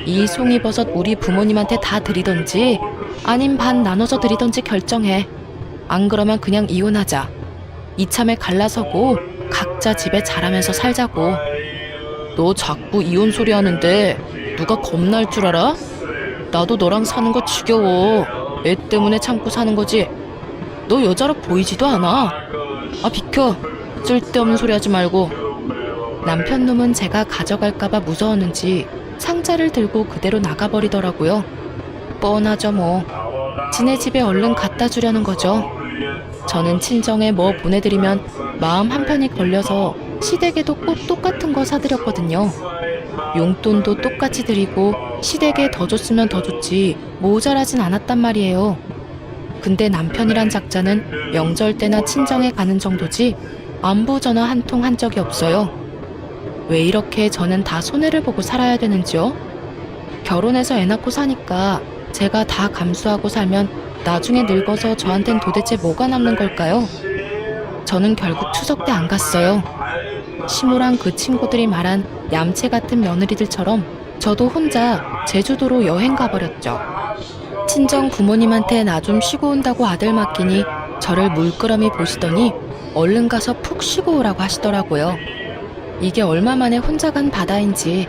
이 송이버섯 우리 부모님한테 다 드리던지 아님 반 나눠서 드리던지 결정해. 안 그러면 그냥 이혼하자. 이참에 갈라서고 각자 집에 잘하면서 살자고. 너 자꾸 이혼 소리 하는데 누가 겁날 줄 알아? 나도 너랑 사는 거 지겨워. 애 때문에 참고 사는 거지. 너 여자로 보이지도 않아. 비켜. 쓸데없는 소리 하지 말고. 남편 놈은 제가 가져갈까봐 무서웠는지 상자를 들고 그대로 나가버리더라고요. 뻔하죠 뭐. 지네 집에 얼른 갖다 주려는 거죠. 저는 친정에 뭐 보내드리면 마음 한편이 걸려서 시댁에도 꼭 똑같은 거 사드렸거든요. 용돈도 똑같이 드리고 시댁에 더 줬으면 더 줬지 모자라진 않았단 말이에요. 근데 남편이란 작자는 명절 때나 친정에 가는 정도지 안부 전화 한 통 한 적이 없어요. 왜 이렇게 저는 다 손해를 보고 살아야 되는지요? 결혼해서 애 낳고 사니까 제가 다 감수하고 살면 나중에 늙어서 저한텐 도대체 뭐가 남는 걸까요? 저는 결국 추석 때 안 갔어요. 시모랑 그 친구들이 말한 얌체 같은 며느리들처럼 저도 혼자 제주도로 여행 가버렸죠. 친정 부모님한테 나 좀 쉬고 온다고 아들 맡기니 저를 물끄러미 보시더니 얼른 가서 푹 쉬고 오라고 하시더라고요. 이게 얼마만에 혼자 간 바다인지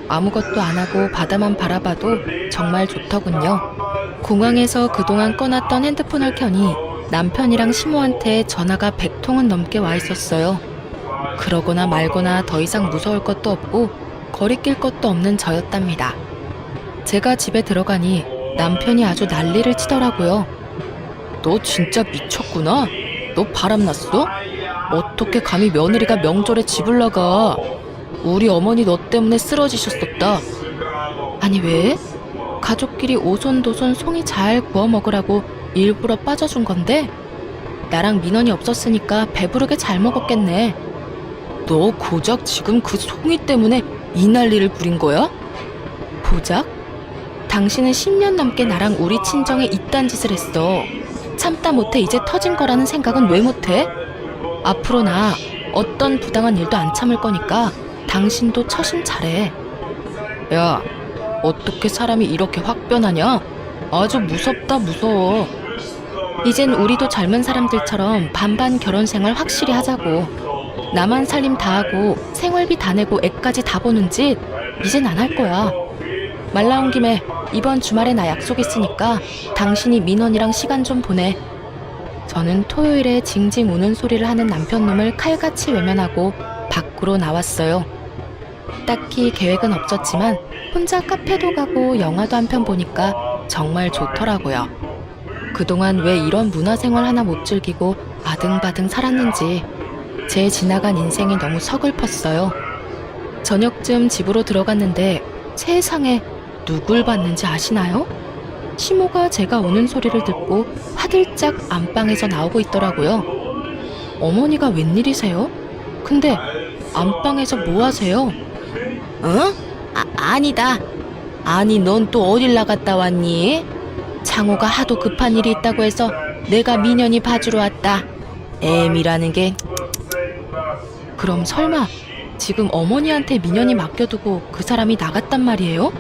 아무것도 안 하고 바다만 바라봐도 정말 좋더군요. 공항에서 그동안 꺼놨던 핸드폰을 켜니 남편이랑 시모한테 전화가 100통은 넘게 와 있었어요. 그러거나 말거나 더 이상 무서울 것도 없고 거리낄 것도 없는 저였답니다. 제가 집에 들어가니 남편이 아주 난리를 치더라고요. 너 진짜 미쳤구나? 너 바람났어? 어떻게 감히 며느리가 명절에 집을 나가? 우리 어머니 너 때문에 쓰러지셨었다. 아니 왜? 가족끼리 오손도손 송이 잘 구워 먹으라고 일부러 빠져준 건데 나랑 민원이 없었으니까 배부르게 잘 먹었겠네. 너 고작 지금 그 송이 때문에 이 난리를 부린 거야? 고작? 당신은 10년 넘게 나랑 우리 친정에 이딴 짓을 했어. 참다 못해 이제 터진 거라는 생각은 왜 못해? 앞으로 나 어떤 부당한 일도 안 참을 거니까 당신도 처신 잘해. 야, 어떻게 사람이 이렇게 확 변하냐? 아주 무섭다 무서워. 이젠 우리도 젊은 사람들처럼 반반 결혼 생활 확실히 하자고. 나만 살림 다 하고 생활비 다 내고 애까지 다 보는 짓 이젠 안 할 거야. 말 나온 김에 이번 주말에 나 약속 있으니까 당신이 민원이랑 시간 좀 보내. 저는 토요일에 징징 우는 소리를 하는 남편놈을 칼같이 외면하고 밖으로 나왔어요. 딱히 계획은 없었지만 혼자 카페도 가고 영화도 한 편 보니까 정말 좋더라고요. 그동안 왜 이런 문화생활 하나 못 즐기고 아등바등 살았는지 제 지나간 인생이 너무 서글펐어요. 저녁쯤 집으로 들어갔는데 세상에 누굴 봤는지 아시나요? 시모가 제가 우는 소리를 듣고 화들짝 안방에서 나오고 있더라고요. 어머니가 웬일이세요? 근데 안방에서 뭐 하세요? 어? 아니다. 아니 넌 또 어딜 나갔다 왔니? 창호가 하도 급한 일이 있다고 해서 내가 민현이 봐주러 왔다. 애미라는 게... 그럼 설마 지금 어머니한테 민현이 맡겨두고 그 사람이 나갔단 말이에요?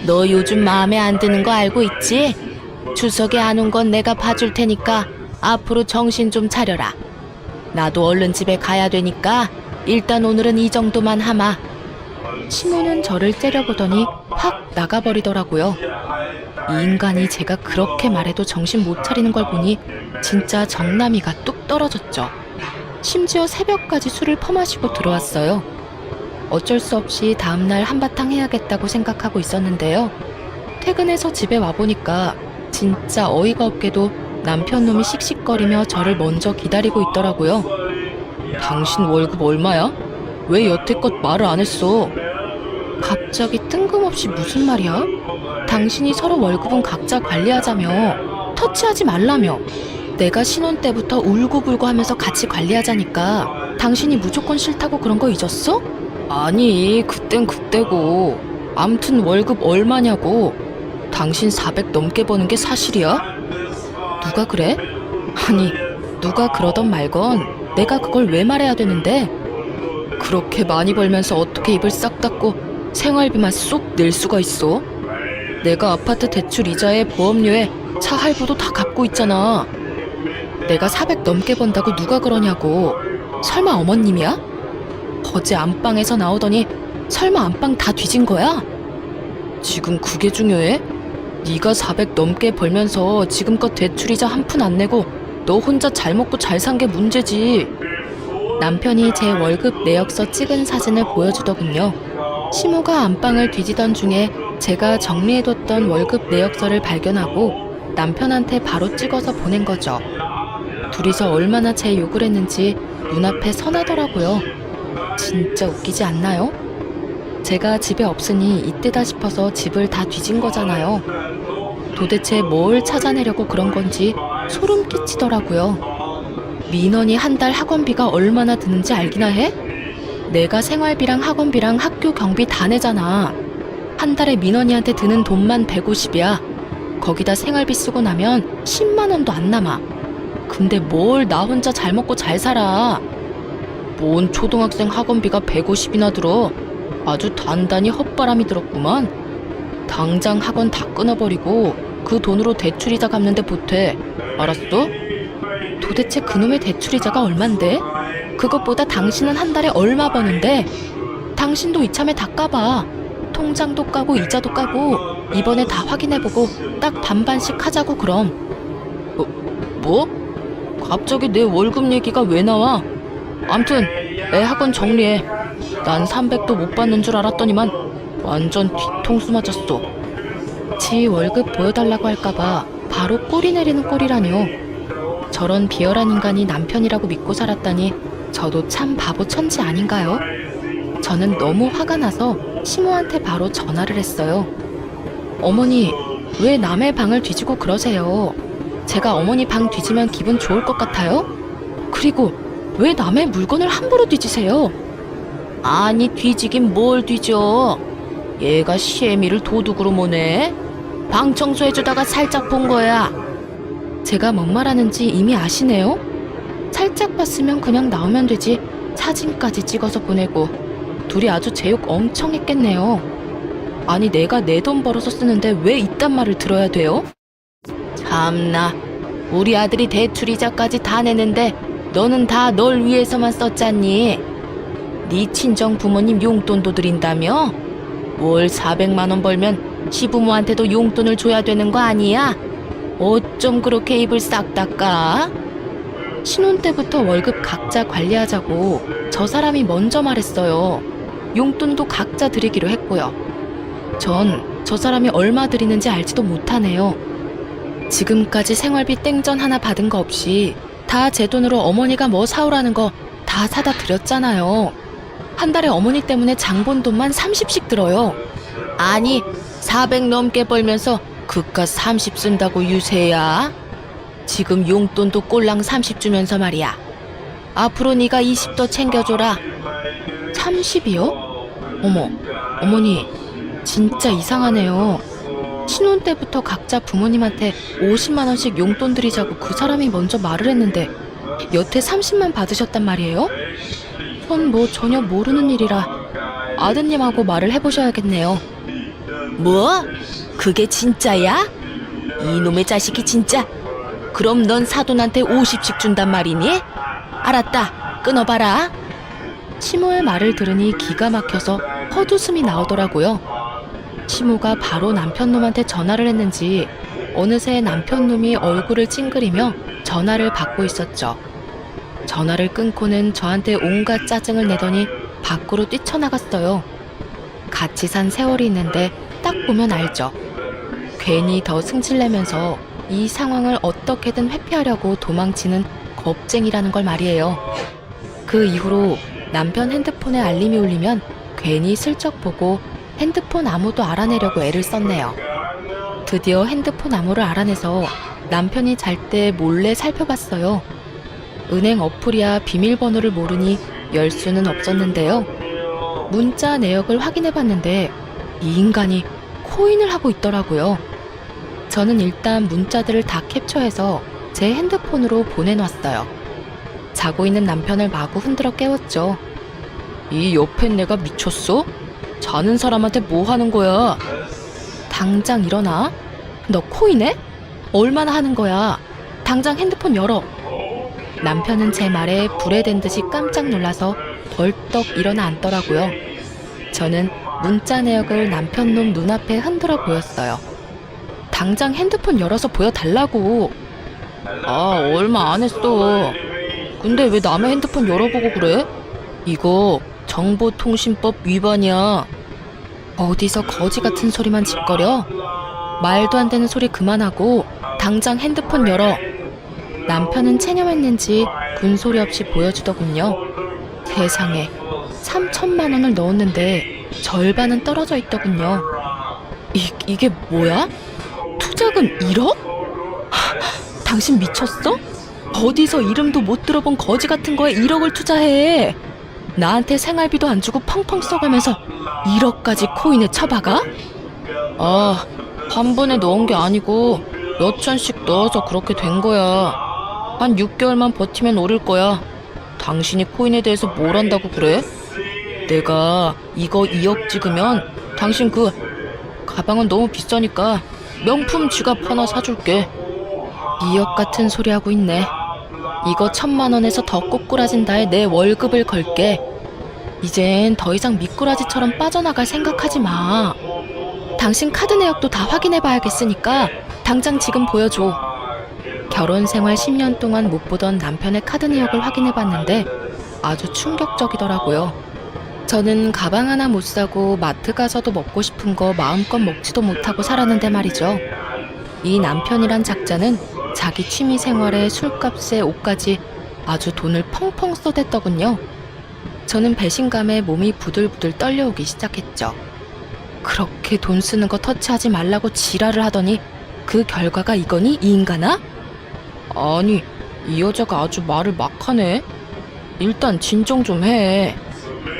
너 요즘 마음에 안 드는 거 알고 있지? 추석에 안 온 건 내가 봐줄 테니까 앞으로 정신 좀 차려라. 나도 얼른 집에 가야 되니까 일단 오늘은 이 정도만 하마. 시모는 저를 째려보더니 확 나가버리더라고요. 이 인간이 제가 그렇게 말해도 정신 못 차리는 걸 보니 진짜 정남이가 뚝 떨어졌죠. 심지어 새벽까지 술을 퍼마시고 들어왔어요. 어쩔 수 없이 다음날 한바탕 해야겠다고 생각하고 있었는데요. 퇴근해서 집에 와보니까 진짜 어이가 없게도 남편놈이 씩씩거리며 저를 먼저 기다리고 있더라고요. 당신 월급 얼마야? 왜 여태껏 말을 안 했어? 갑자기 뜬금없이 무슨 말이야? 당신이 서로 월급은 각자 관리하자며, 터치하지 말라며. 내가 신혼 때부터 울고불고 하면서 같이 관리하자니까 당신이 무조건 싫다고 그런 거 잊었어? 아니, 그땐 그때고. 암튼 월급 얼마냐고. 당신 400 넘게 버는 게 사실이야? 누가 그래? 아니, 누가 그러던 말건 내가 그걸 왜 말해야 되는데? 그렇게 많이 벌면서 어떻게 입을 싹 닫고 생활비만 쏙 낼 수가 있어? 내가 아파트 대출 이자에 보험료에 차 할부도 다 갚고 있잖아. 내가 400 넘게 번다고 누가 그러냐고. 설마 어머님이야? 어제 안방에서 나오더니 설마 안방 다 뒤진 거야? 지금 그게 중요해? 네가 400 넘게 벌면서 지금껏 대출이자 한 푼 안 내고 너 혼자 잘 먹고 잘 산 게 문제지. 남편이 제 월급 내역서 찍은 사진을 보여주더군요. 시모가 안방을 뒤지던 중에 제가 정리해뒀던 월급 내역서를 발견하고 남편한테 바로 찍어서 보낸 거죠. 둘이서 얼마나 제 욕을 했는지 눈앞에 선하더라고요. 진짜 웃기지 않나요? 제가 집에 없으니 이때다 싶어서 집을 다 뒤진 거잖아요. 도대체 뭘 찾아내려고 그런 건지 소름 끼치더라고요. 민원이 한 달 학원비가 얼마나 드는지 알기나 해? 내가 생활비랑 학원비랑 학교 경비 다 내잖아. 한 달에 민원이한테 드는 돈만 150이야. 거기다 생활비 쓰고 나면 10만 원도 안 남아. 근데 뭘 나 혼자 잘 먹고 잘 살아. 뭔 초등학생 학원비가 150이나 들어. 아주 단단히 헛바람이 들었구만. 당장 학원 다 끊어버리고 그 돈으로 대출이자 갚는데 보태. 알았어? 도대체 그놈의 대출이자가 얼만데? 그것보다 당신은 한 달에 얼마 버는데? 당신도 이참에 다 까봐. 통장도 까고 이자도 까고 이번에 다 확인해보고 딱 반반씩 하자고 그럼. 뭐? 갑자기 내 월급 얘기가 왜 나와? 암튼 애 학원 정리해. 난 300도 못 받는 줄 알았더니만 완전 뒤통수 맞았어. 지 월급 보여달라고 할까봐 바로 꼬리 내리는 꼴이라뇨. 저런 비열한 인간이 남편이라고 믿고 살았다니 저도 참 바보 천지 아닌가요? 저는 너무 화가 나서 시모한테 바로 전화를 했어요. 어머니, 왜 남의 방을 뒤지고 그러세요? 제가 어머니 방 뒤지면 기분 좋을 것 같아요? 그리고 왜 남의 물건을 함부로 뒤지세요? 아니, 뒤지긴 뭘 뒤져. 얘가 시애미를 도둑으로 모네. 방 청소해주다가 살짝 본 거야. 제가 뭔 말하는지 이미 아시네요? 살짝 봤으면 그냥 나오면 되지 사진까지 찍어서 보내고. 둘이 아주 제 욕 엄청 했겠네요. 아니, 내가 내 돈 벌어서 쓰는데 왜 이딴 말을 들어야 돼요? 참나, 우리 아들이 대출이자까지 다 내는데 너는 다 널 위해서만 썼잖니. 네 친정 부모님 용돈도 드린다며? 월 400만 원 벌면 시부모한테도 용돈을 줘야 되는 거 아니야? 어쩜 그렇게 입을 싹 닦아? 신혼 때부터 월급 각자 관리하자고 저 사람이 먼저 말했어요. 용돈도 각자 드리기로 했고요. 전 저 사람이 얼마 드리는지 알지도 못하네요. 지금까지 생활비 땡전 하나 받은 거 없이 다 제 돈으로 어머니가 뭐 사오라는 거 다 사다 드렸잖아요. 한 달에 어머니 때문에 장 본 돈만 30씩 들어요. 아니 400 넘게 벌면서 그깟 30 쓴다고 유세야? 지금 용돈도 꼴랑 30 주면서 말이야. 앞으로 네가 20 더 챙겨줘라. 30이요? 어머, 어머니 진짜 이상하네요. 신혼 때부터 각자 부모님한테 50만 원씩 용돈 드리자고 그 사람이 먼저 말을 했는데 여태 30만 받으셨단 말이에요? 전 뭐 전혀 모르는 일이라 아드님하고 말을 해보셔야겠네요. 뭐? 그게 진짜야? 이놈의 자식이 진짜? 그럼 넌 사돈한테 50씩 준단 말이니? 알았다, 끊어봐라. 시모의 말을 들으니 기가 막혀서 헛웃음이 나오더라고요. 시모가 바로 남편놈한테 전화를 했는지 어느새 남편놈이 얼굴을 찡그리며 전화를 받고 있었죠. 전화를 끊고는 저한테 온갖 짜증을 내더니 밖으로 뛰쳐나갔어요. 같이 산 세월이 있는데 딱 보면 알죠. 괜히 더 승질내면서 이 상황을 어떻게든 회피하려고 도망치는 겁쟁이라는 걸 말이에요. 그 이후로 남편 핸드폰에 알림이 울리면 괜히 슬쩍 보고 핸드폰 암호도 알아내려고 애를 썼네요. 드디어 핸드폰 암호를 알아내서 남편이 잘 때 몰래 살펴봤어요. 은행 어플이야 비밀번호를 모르니 열 수는 없었는데요. 문자 내역을 확인해봤는데 이 인간이 코인을 하고 있더라고요. 저는 일단 문자들을 다 캡처해서 제 핸드폰으로 보내놨어요. 자고 있는 남편을 마구 흔들어 깨웠죠. 이 옆에 내가 미쳤어? 자는 사람한테 뭐 하는 거야? 당장 일어나. 너 코인해? 얼마나 하는 거야? 당장 핸드폰 열어. 남편은 제 말에 불에 댄 듯이 깜짝 놀라서 벌떡 일어나 앉더라고요. 저는 문자 내역을 남편놈 눈앞에 흔들어 보였어요. 당장 핸드폰 열어서 보여달라고. 아, 얼마 안 했어. 근데 왜 남의 핸드폰 열어보고 그래? 이거 정보통신법 위반이야. 어디서 거지 같은 소리만 짓거려? 말도 안 되는 소리 그만하고 당장 핸드폰 열어. 남편은 체념했는지 군소리 없이 보여주더군요. 세상에 3천만 원을 넣었는데 절반은 떨어져 있더군요. 이게 뭐야? 투자금 1억? 당신 미쳤어? 어디서 이름도 못 들어본 거지 같은 거에 1억을 투자해. 나한테 생활비도 안 주고 펑펑 써가면서 1억까지 코인에 쳐박아? 아, 한 번에 넣은 게 아니고 몇 천씩 넣어서 그렇게 된 거야. 한 6개월만 버티면 오를 거야. 당신이 코인에 대해서 뭘 안다고 그래? 내가 이거 2억 찍으면 당신 그 가방은 너무 비싸니까 명품 지갑 하나 사줄게. 2억 같은 소리 하고 있네. 이거 1,000만 원에서 더 꼬꾸라진 다에 내 월급을 걸게. 이젠 더 이상 미꾸라지처럼 빠져나갈 생각하지 마. 당신 카드 내역도 다 확인해봐야겠으니까 당장 지금 보여줘. 결혼 생활 10년 동안 못 보던 남편의 카드 내역을 확인해봤는데 아주 충격적이더라고요. 저는 가방 하나 못 사고 마트 가서도 먹고 싶은 거 마음껏 먹지도 못하고 살았는데 말이죠. 이 남편이란 작자는 자기 취미 생활에 술값에 옷까지 아주 돈을 펑펑 쏟았더군요. 저는 배신감에 몸이 부들부들 떨려오기 시작했죠. 그렇게 돈 쓰는 거 터치하지 말라고 지랄을 하더니 그 결과가 이거니, 이 인간아? 아니, 이 여자가 아주 말을 막 하네. 일단 진정 좀 해.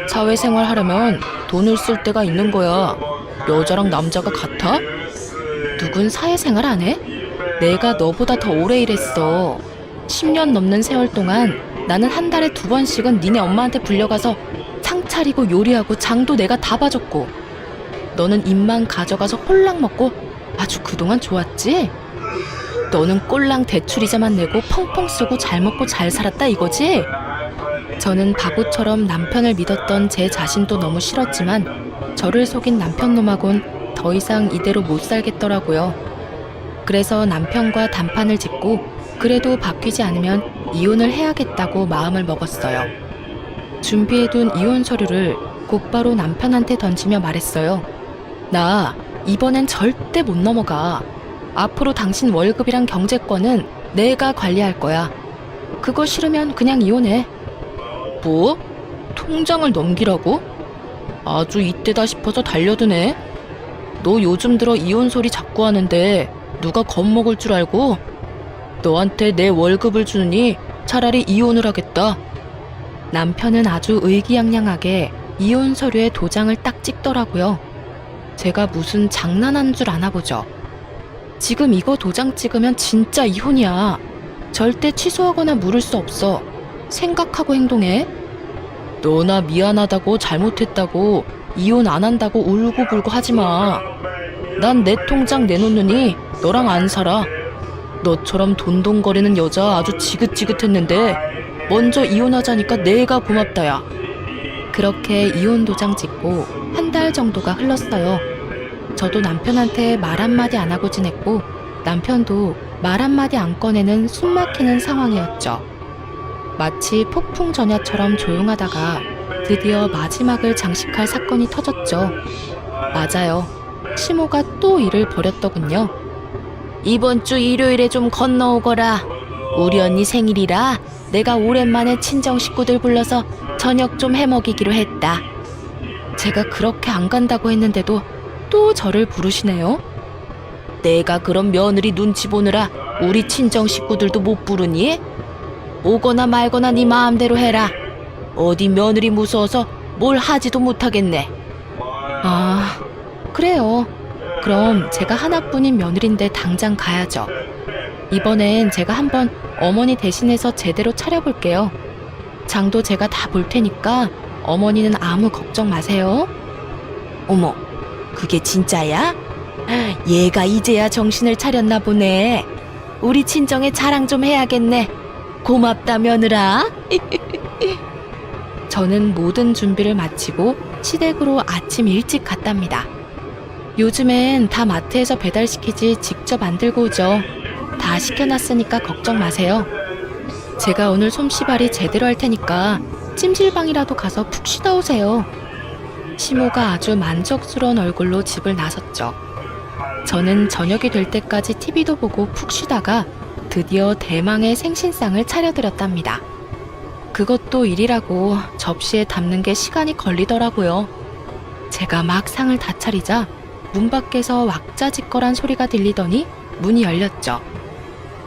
사회생활 하려면 돈을 쓸 때가 있는 거야. 여자랑 남자가 같아? 누군 사회생활 안 해? 내가 너보다 더 오래 일했어. 10년 넘는 세월 동안 나는 한 달에 2번씩은 니네 엄마한테 불려가서 상 차리고 요리하고 장도 내가 다 봐줬고, 너는 입만 가져가서 홀랑 먹고 아주 그동안 좋았지? 너는 꼴랑 대출이자만 내고 펑펑 쓰고 잘 먹고 잘 살았다 이거지? 저는 바보처럼 남편을 믿었던 제 자신도 너무 싫었지만 저를 속인 남편놈하곤 더 이상 이대로 못 살겠더라고요. 그래서 남편과 단판을 짓고 그래도 바뀌지 않으면 이혼을 해야겠다고 마음을 먹었어요. 준비해둔 이혼 서류를 곧바로 남편한테 던지며 말했어요. 나 이번엔 절대 못 넘어가. 앞으로 당신 월급이랑 경제권은 내가 관리할 거야. 그거 싫으면 그냥 이혼해. 뭐? 통장을 넘기라고? 아주 이때다 싶어서 달려드네. 너 요즘 들어 이혼 소리 자꾸 하는데 누가 겁먹을 줄 알고? 너한테 내 월급을 주느니 차라리 이혼을 하겠다. 남편은 아주 의기양양하게 이혼 서류에 도장을 딱 찍더라고요. 제가 무슨 장난한 줄 아나 보죠. 지금 이거 도장 찍으면 진짜 이혼이야. 절대 취소하거나 물을 수 없어. 생각하고 행동해. 너나 미안하다고 잘못했다고 이혼 안 한다고 울고불고 하지 마. 난 내 통장 내놓느니 너랑 안 살아. 너처럼 돈돈거리는 여자 아주 지긋지긋했는데 먼저 이혼하자니까 내가 고맙다야. 그렇게 이혼 도장 찍고 한 달 정도가 흘렀어요. 저도 남편한테 말 한마디 안 하고 지냈고 남편도 말 한마디 안 꺼내는 숨 막히는 상황이었죠. 마치 폭풍 전야처럼 조용하다가 드디어 마지막을 장식할 사건이 터졌죠. 맞아요. 시모가 또 일을 벌였더군요. 이번 주 일요일에 좀 건너오거라. 우리 언니 생일이라 내가 오랜만에 친정 식구들 불러서 저녁 좀 해먹이기로 했다. 제가 그렇게 안 간다고 했는데도 또 저를 부르시네요. 내가 그런 며느리 눈치 보느라 우리 친정 식구들도 못 부르니? 오거나 말거나 네 마음대로 해라. 어디 며느리 무서워서 뭘 하지도 못하겠네. 아, 그래요. 그럼 제가 하나뿐인 며느리인데 당장 가야죠. 이번엔 제가 한번 어머니 대신해서 제대로 차려볼게요. 장도 제가 다 볼 테니까 어머니는 아무 걱정 마세요. 어머, 그게 진짜야? 얘가 이제야 정신을 차렸나 보네. 우리 친정에 자랑 좀 해야겠네. 고맙다 며느라. 저는 모든 준비를 마치고 시댁으로 아침 일찍 갔답니다. 요즘엔 다 마트에서 배달시키지 직접 만들고 오죠. 다 시켜놨으니까 걱정 마세요. 제가 오늘 솜씨발이 제대로 할 테니까 찜질방이라도 가서 푹 쉬다 오세요. 시모가 아주 만족스러운 얼굴로 집을 나섰죠. 저는 저녁이 될 때까지 TV도 보고 푹 쉬다가 드디어 대망의 생신상을 차려드렸답니다. 그것도 일이라고 접시에 담는 게 시간이 걸리더라고요. 제가 막 상을 다 차리자 문 밖에서 왁자지껄한 소리가 들리더니 문이 열렸죠.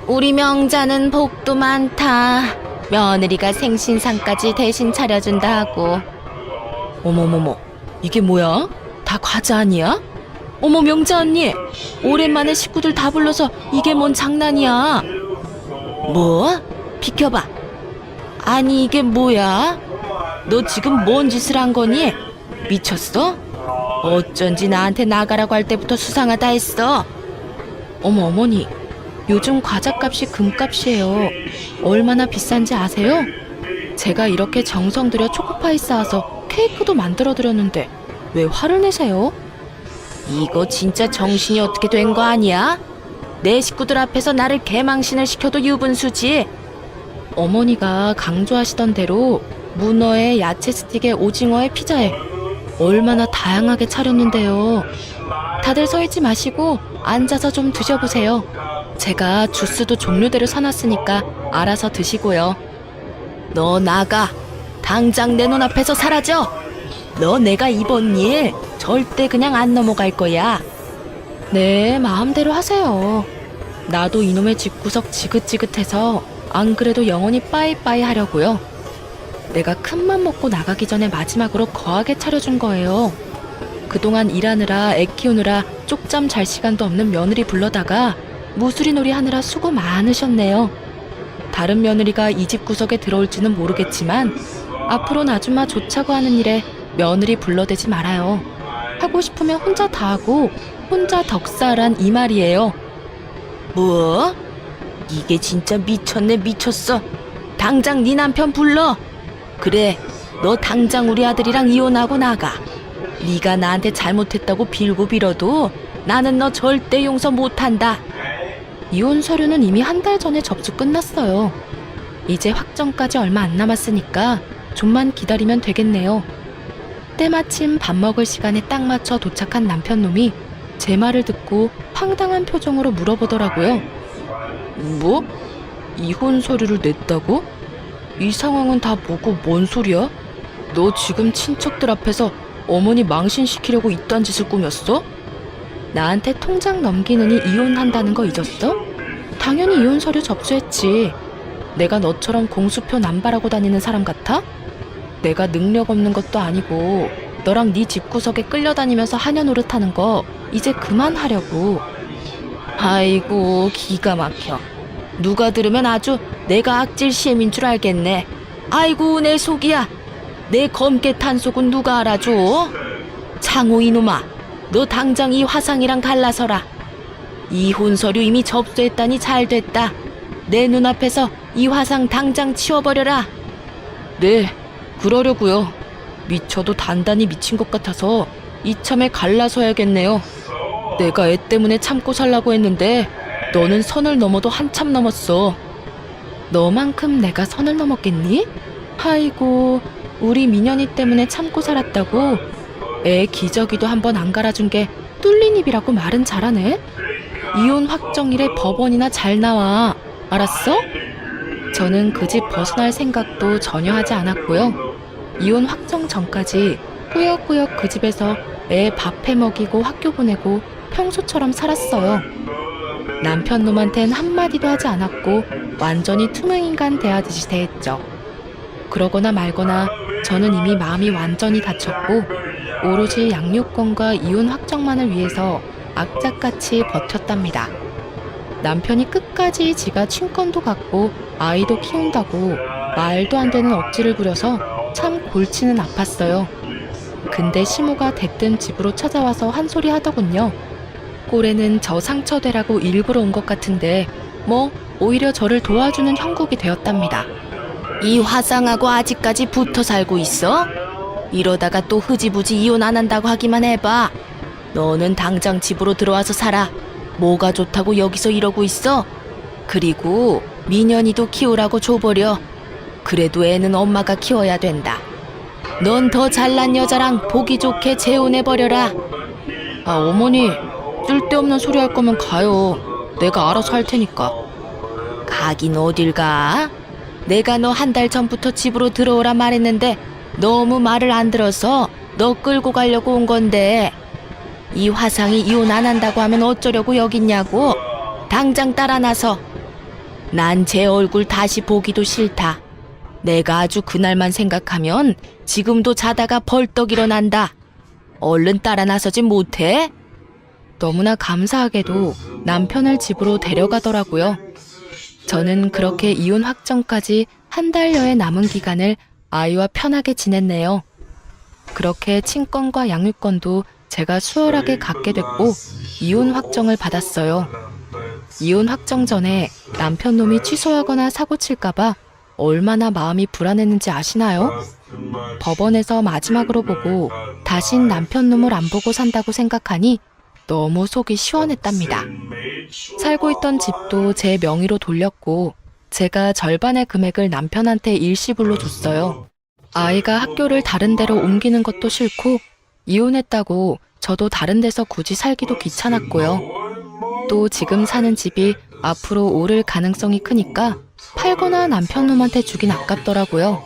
우리 명자는 복도 많다. 며느리가 생신상까지 대신 차려준다 하고. 어머머머, 이게 뭐야? 다 과자 아니야? 어머 명자 언니, 오랜만에 식구들 다 불러서 이게 뭔 장난이야? 뭐? 비켜봐. 아니 이게 뭐야? 너 지금 뭔 짓을 한 거니? 미쳤어? 어쩐지 나한테 나가라고 할 때부터 수상하다 했어. 어머 어머니, 요즘 과자값이 금값이에요. 얼마나 비싼지 아세요? 제가 이렇게 정성 들여 초코파이 쌓아서 케이크도 만들어드렸는데 왜 화를 내세요? 이거 진짜 정신이 어떻게 된 거 아니야? 내 식구들 앞에서 나를 개망신을 시켜도 유분수지. 어머니가 강조하시던 대로 문어에 야채 스틱에 오징어에 피자에 얼마나 다양하게 차렸는데요. 다들 서 있지 마시고 앉아서 좀 드셔보세요. 제가 주스도 종류대로 사놨으니까 알아서 드시고요. 너 나가. 당장 내 눈앞에서 사라져. 너 내가 이번 일 절대 그냥 안 넘어갈 거야. 네, 마음대로 하세요. 나도 이놈의 집구석 지긋지긋해서 안 그래도 영원히 빠이빠이 하려고요. 내가 큰맘 먹고 나가기 전에 마지막으로 거하게 차려준 거예요. 그동안 일하느라 애 키우느라 쪽잠 잘 시간도 없는 며느리 불러다가 무수리놀이 하느라 수고 많으셨네요. 다른 며느리가 이 집 구석에 들어올지는 모르겠지만 앞으로는 아줌마 좋자고 하는 일에 며느리 불러대지 말아요. 하고 싶으면 혼자 다 하고 혼자 덕사란 이 말이에요. 뭐? 이게 진짜 미쳤네 미쳤어. 당장 네 남편 불러. 그래, 너 당장 우리 아들이랑 이혼하고 나가. 네가 나한테 잘못했다고 빌고 빌어도 나는 너 절대 용서 못한다. 이혼 서류는 이미 한 달 전에 접수 끝났어요. 이제 확정까지 얼마 안 남았으니까 좀만 기다리면 되겠네요. 때마침 밥 먹을 시간에 딱 맞춰 도착한 남편놈이 제 말을 듣고 황당한 표정으로 물어보더라고요. 뭐? 이혼 서류를 냈다고? 이 상황은 다 뭐고 뭔 소리야? 너 지금 친척들 앞에서 어머니 망신시키려고 이딴 짓을 꾸몄어? 나한테 통장 넘기느니 이혼한다는 거 잊었어? 당연히 이혼 서류 접수했지. 내가 너처럼 공수표 남발하고 다니는 사람 같아? 내가 능력 없는 것도 아니고 너랑 네 집구석에 끌려다니면서 하녀 노릇하는 거 이제 그만하려고. 아이고 기가 막혀. 누가 들으면 아주 내가 악질 시엠인 줄 알겠네. 아이고 내 속이야. 내 검게 탄 속은 누가 알아줘? 창호 이놈아, 너 당장 이 화상이랑 갈라서라. 이혼 서류 이미 접수했다니 잘됐다. 내 눈앞에서 이 화상 당장 치워버려라. 네, 그러려고요. 미쳐도 단단히 미친 것 같아서 이참에 갈라서야겠네요. 내가 애 때문에 참고 살라고 했는데 너는 선을 넘어도 한참 넘었어. 너만큼 내가 선을 넘었겠니? 아이고, 우리 민현이 때문에 참고 살았다고? 애 기저귀도 한번 안 갈아준 게 뚫린 입이라고 말은 잘하네? 이혼 확정일에 법원이나 잘 나와. 알았어? 저는 그 집 벗어날 생각도 전혀 하지 않았고요. 이혼 확정 전까지 꾸역꾸역 그 집에서 애 밥 해먹이고 학교 보내고 평소처럼 살았어요. 남편 놈한텐 한마디도 하지 않았고 완전히 투명인간 대하듯이 대했죠. 그러거나 말거나 저는 이미 마음이 완전히 다쳤고 오로지 양육권과 이혼 확정만을 위해서 악착같이 버텼답니다. 남편이 끝까지 지가 친권도 갖고 아이도 키운다고 말도 안 되는 억지를 부려서 참 골치는 아팠어요. 근데 시모가 대뜸 집으로 찾아와서 한 소리 하더군요. 꼴에는 저 상처되라고 일부러 온 것 같은데 뭐 오히려 저를 도와주는 형국이 되었답니다. 이 화상하고 아직까지 붙어 살고 있어? 이러다가 또 흐지부지 이혼 안 한다고 하기만 해봐. 너는 당장 집으로 들어와서 살아. 뭐가 좋다고 여기서 이러고 있어? 그리고 민현이도 키우라고 줘버려. 그래도 애는 엄마가 키워야 된다. 넌 더 잘난 여자랑 보기 좋게 재혼해버려라. 아 어머니, 쓸데없는 소리 할 거면 가요. 내가 알아서 할 테니까. 가긴 어딜 가? 내가 너 한 달 전부터 집으로 들어오라 말했는데 너무 말을 안 들어서 너 끌고 가려고 온 건데 이 화상이 이혼 안 한다고 하면 어쩌려고 여기 있냐고. 당장 따라 나서. 난 제 얼굴 다시 보기도 싫다. 내가 아주 그날만 생각하면 지금도 자다가 벌떡 일어난다. 얼른 따라 나서지 못해? 너무나 감사하게도 남편을 집으로 데려가더라고요. 저는 그렇게 이혼 확정까지 한 달여의 남은 기간을 아이와 편하게 지냈네요. 그렇게 친권과 양육권도 제가 수월하게 갖게 됐고 이혼 확정을 받았어요. 이혼 확정 전에 남편 놈이 취소하거나 사고 칠까봐 얼마나 마음이 불안했는지 아시나요? 법원에서 마지막으로 보고 다신 남편 놈을 안 보고 산다고 생각하니 너무 속이 시원했답니다. 살고 있던 집도 제 명의로 돌렸고 제가 절반의 금액을 남편한테 일시불로 줬어요. 아이가 학교를 다른 데로 옮기는 것도 싫고 이혼했다고 저도 다른 데서 굳이 살기도 귀찮았고요. 또 지금 사는 집이 앞으로 오를 가능성이 크니까 팔거나 남편놈한테 주긴 아깝더라고요.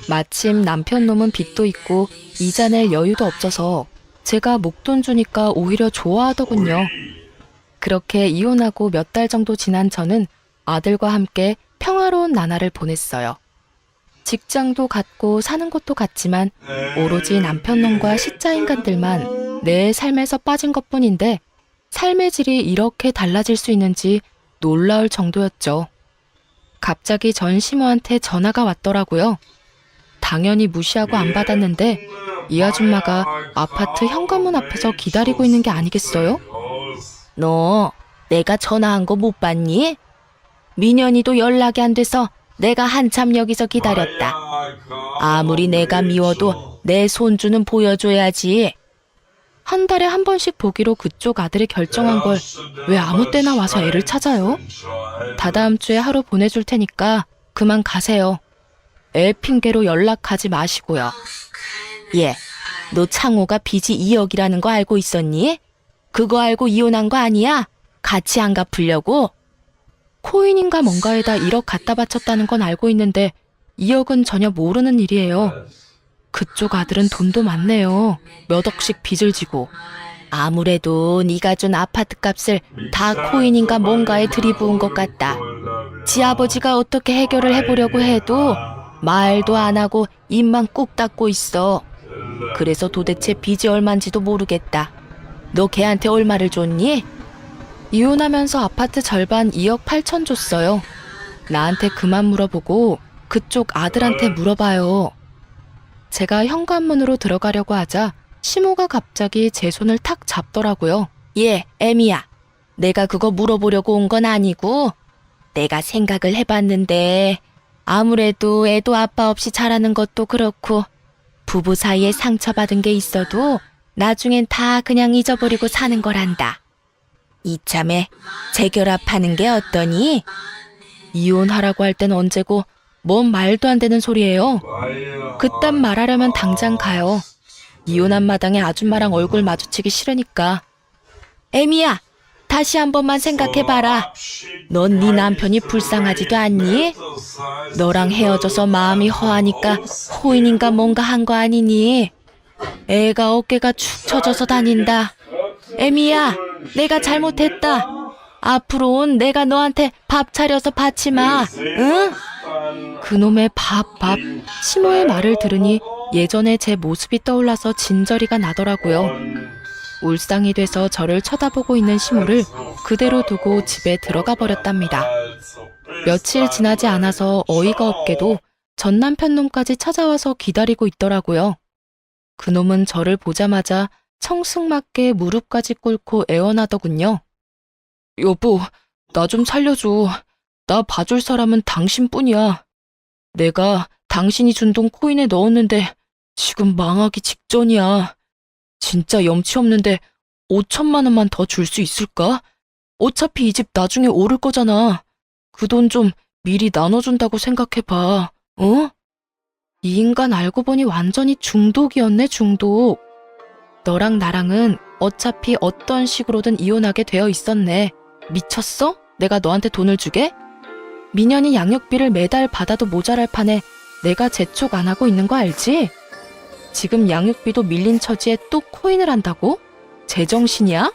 마침 남편놈은 빚도 있고 이자 낼 여유도 없어서 제가 목돈 주니까 오히려 좋아하더군요. 그렇게 이혼하고 몇 달 정도 지난 저는 아들과 함께 평화로운 나날을 보냈어요. 직장도 같고 사는 곳도 같지만 오로지 남편놈과 시자인간들만 내 삶에서 빠진 것뿐인데 삶의 질이 이렇게 달라질 수 있는지 놀라울 정도였죠. 갑자기 전 시모한테 전화가 왔더라고요. 당연히 무시하고 안 받았는데 이 아줌마가 아파트 현관문 앞에서 기다리고 있는 게 아니겠어요? 너 내가 전화한 거 못 봤니? 민현이도 연락이 안 돼서 내가 한참 여기서 기다렸다. 아무리 내가 미워도 내 손주는 보여줘야지. 한 달에 한 번씩 보기로 그쪽 아들이 결정한 걸 왜 아무 때나 와서 애를 찾아요? 다다음 주에 하루 보내줄 테니까 그만 가세요. 애 핑계로 연락하지 마시고요. 예, 너 창호가 빚이 2억이라는 거 알고 있었니? 그거 알고 이혼한 거 아니야? 같이 안 갚으려고? 코인인가 뭔가에다 1억 갖다 바쳤다는 건 알고 있는데 2억은 전혀 모르는 일이에요. 그쪽 아들은 돈도 많네요. 몇 억씩 빚을 지고. 아무래도 네가 준 아파트 값을 다 코인인가 뭔가에 들이부은 것 같다. 지 아버지가 어떻게 해결을 해보려고 해도 말도 안 하고 입만 꾹 닫고 있어. 그래서 도대체 빚이 얼만지도 모르겠다. 너 걔한테 얼마를 줬니? 이혼하면서 아파트 절반 2억 8천 줬어요. 나한테 그만 물어보고 그쪽 아들한테 물어봐요. 제가 현관문으로 들어가려고 하자 시모가 갑자기 제 손을 탁 잡더라고요. 예, 애미야. 내가 그거 물어보려고 온 건 아니고 내가 생각을 해봤는데 아무래도 애도 아빠 없이 자라는 것도 그렇고 부부 사이에 상처받은 게 있어도 나중엔 다 그냥 잊어버리고 사는 거란다. 이참에 재결합하는 게 어떠니? 이혼하라고 할 땐 언제고 뭔 말도 안 되는 소리예요. 그딴 말하려면 당장 가요. 이혼한 마당에 아줌마랑 얼굴 마주치기 싫으니까. 애미야, 다시 한 번만 생각해봐라. 넌 네 남편이 불쌍하지도 않니? 너랑 헤어져서 마음이 허하니까 코인인가 뭔가 한 거 아니니? 애가 어깨가 축 처져서 다닌다. 애미야, 내가 잘못했다. 앞으로는 내가 너한테 밥 차려서 받지마, 응? 그놈의 밥. 시모의 말을 들으니 예전에 제 모습이 떠올라서 진저리가 나더라고요. 울상이 돼서 저를 쳐다보고 있는 시모를 그대로 두고 집에 들어가 버렸답니다. 며칠 지나지 않아서 어이가 없게도 전 남편 놈까지 찾아와서 기다리고 있더라고요. 그놈은 저를 보자마자 청승맞게 무릎까지 꿇고 애원하더군요. 여보, 나 좀 살려줘. 나 봐줄 사람은 당신뿐이야. 내가 당신이 준 돈 코인에 넣었는데 지금 망하기 직전이야. 진짜 염치 없는데 5천만 원만 더 줄 수 있을까? 어차피 이 집 나중에 오를 거잖아. 그 돈 좀 미리 나눠준다고 생각해봐. 어? 이 인간 알고 보니 완전히 중독이었네, 중독. 너랑 나랑은 어차피 어떤 식으로든 이혼하게 되어 있었네. 미쳤어? 내가 너한테 돈을 주게? 민현이 양육비를 매달 받아도 모자랄 판에 내가 재촉 안 하고 있는 거 알지? 지금 양육비도 밀린 처지에 또 코인을 한다고? 제정신이야?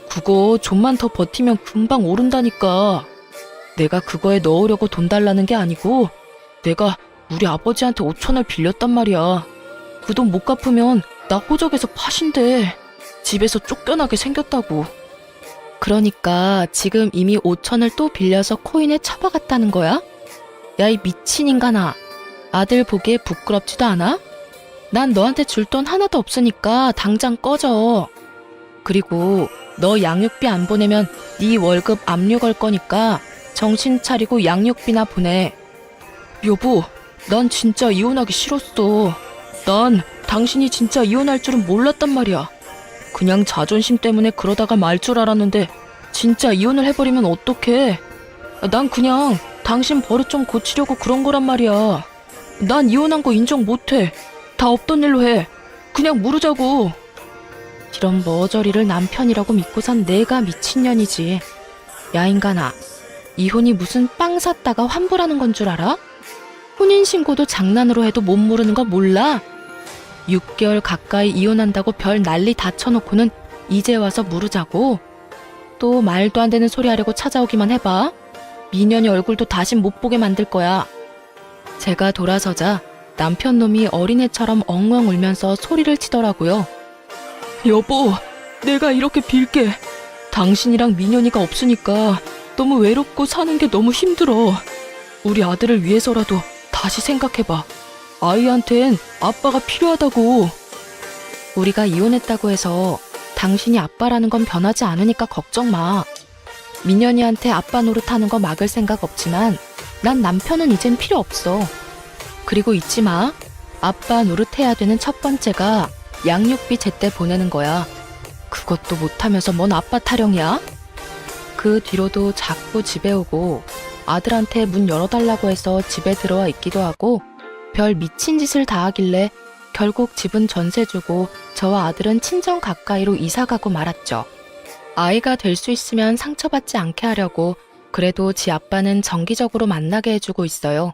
그거 좀만 더 버티면 금방 오른다니까. 내가 그거에 넣으려고 돈 달라는 게 아니고 내가 우리 아버지한테 5천을 빌렸단 말이야. 그 돈 못 갚으면 나 호적에서 파신대. 집에서 쫓겨나게 생겼다고. 그러니까 지금 이미 5천을 또 빌려서 코인에 처박았다는 거야? 야, 이 미친 인간아. 아들 보기에 부끄럽지도 않아? 난 너한테 줄 돈 하나도 없으니까 당장 꺼져. 그리고 너 양육비 안 보내면 네 월급 압류 걸 거니까 정신 차리고 양육비나 보내. 여보, 난 진짜 이혼하기 싫었어. 난 당신이 진짜 이혼할 줄은 몰랐단 말이야. 그냥 자존심 때문에 그러다가 말 줄 알았는데 진짜 이혼을 해버리면 어떡해. 난 그냥 당신 버릇 좀 고치려고 그런 거란 말이야. 난 이혼한 거 인정 못해. 다 없던 일로 해. 그냥 모르자고. 이런 머저리를 남편이라고 믿고 산 내가 미친년이지. 야, 인간아. 이혼이 무슨 빵 샀다가 환불하는 건 줄 알아? 혼인신고도 장난으로 해도 못 모르는 거 몰라? 6개월 가까이 이혼한다고 별 난리 다 쳐놓고는 이제 와서 물으자고? 또 말도 안 되는 소리 하려고 찾아오기만 해봐. 민현이 얼굴도 다신 못 보게 만들 거야. 제가 돌아서자 남편 놈이 어린애처럼 엉엉 울면서 소리를 치더라고요. 여보, 내가 이렇게 빌게. 당신이랑 민현이가 없으니까 너무 외롭고 사는 게 너무 힘들어. 우리 아들을 위해서라도 다시 생각해봐. 아이한텐 아빠가 필요하다고. 우리가 이혼했다고 해서 당신이 아빠라는 건 변하지 않으니까 걱정 마. 민현이한테 아빠 노릇하는 거 막을 생각 없지만 난 남편은 이젠 필요 없어. 그리고 잊지 마. 아빠 노릇해야 되는 첫 번째가 양육비 제때 보내는 거야. 그것도 못하면서 뭔 아빠 타령이야? 그 뒤로도 자꾸 집에 오고 아들한테 문 열어달라고 해서 집에 들어와 있기도 하고 별 미친 짓을 다 하길래 결국 집은 전세 주고 저와 아들은 친정 가까이로 이사 가고 말았죠. 아이가 될 수 있으면 상처받지 않게 하려고 그래도 지 아빠는 정기적으로 만나게 해주고 있어요.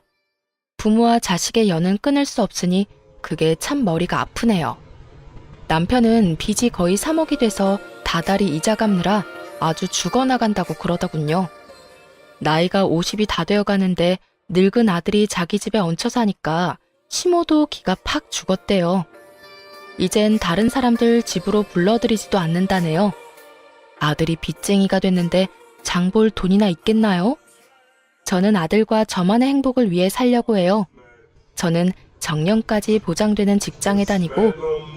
부모와 자식의 연은 끊을 수 없으니 그게 참 머리가 아프네요. 남편은 빚이 거의 3억이 돼서 다달이 이자 갚느라 아주 죽어나간다고 그러더군요. 나이가 50이 다 되어 가는데 늙은 아들이 자기 집에 얹혀 사니까 시모도 기가 팍 죽었대요. 이젠 다른 사람들 집으로 불러들이지도 않는다네요. 아들이 빚쟁이가 됐는데 장 볼 돈이나 있겠나요? 저는 아들과 저만의 행복을 위해 살려고 해요. 저는 정년까지 보장되는 직장에 다니고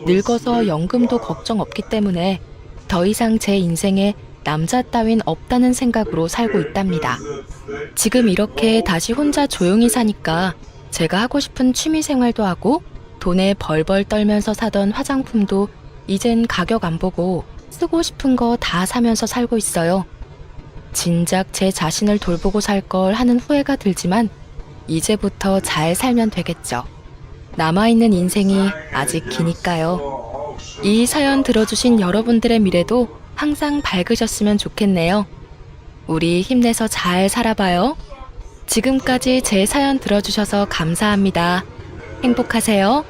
늙어서 연금도 걱정 없기 때문에 더 이상 제 인생에 남자 따윈 없다는 생각으로 살고 있답니다. 지금 이렇게 다시 혼자 조용히 사니까 제가 하고 싶은 취미 생활도 하고 돈에 벌벌 떨면서 사던 화장품도 이젠 가격 안 보고 쓰고 싶은 거 다 사면서 살고 있어요. 진작 제 자신을 돌보고 살 걸 하는 후회가 들지만 이제부터 잘 살면 되겠죠. 남아있는 인생이 아직 기니까요. 이 사연 들어주신 여러분들의 미래도 항상 밝으셨으면 좋겠네요. 우리 힘내서 잘 살아봐요. 지금까지 제 사연 들어주셔서 감사합니다. 행복하세요.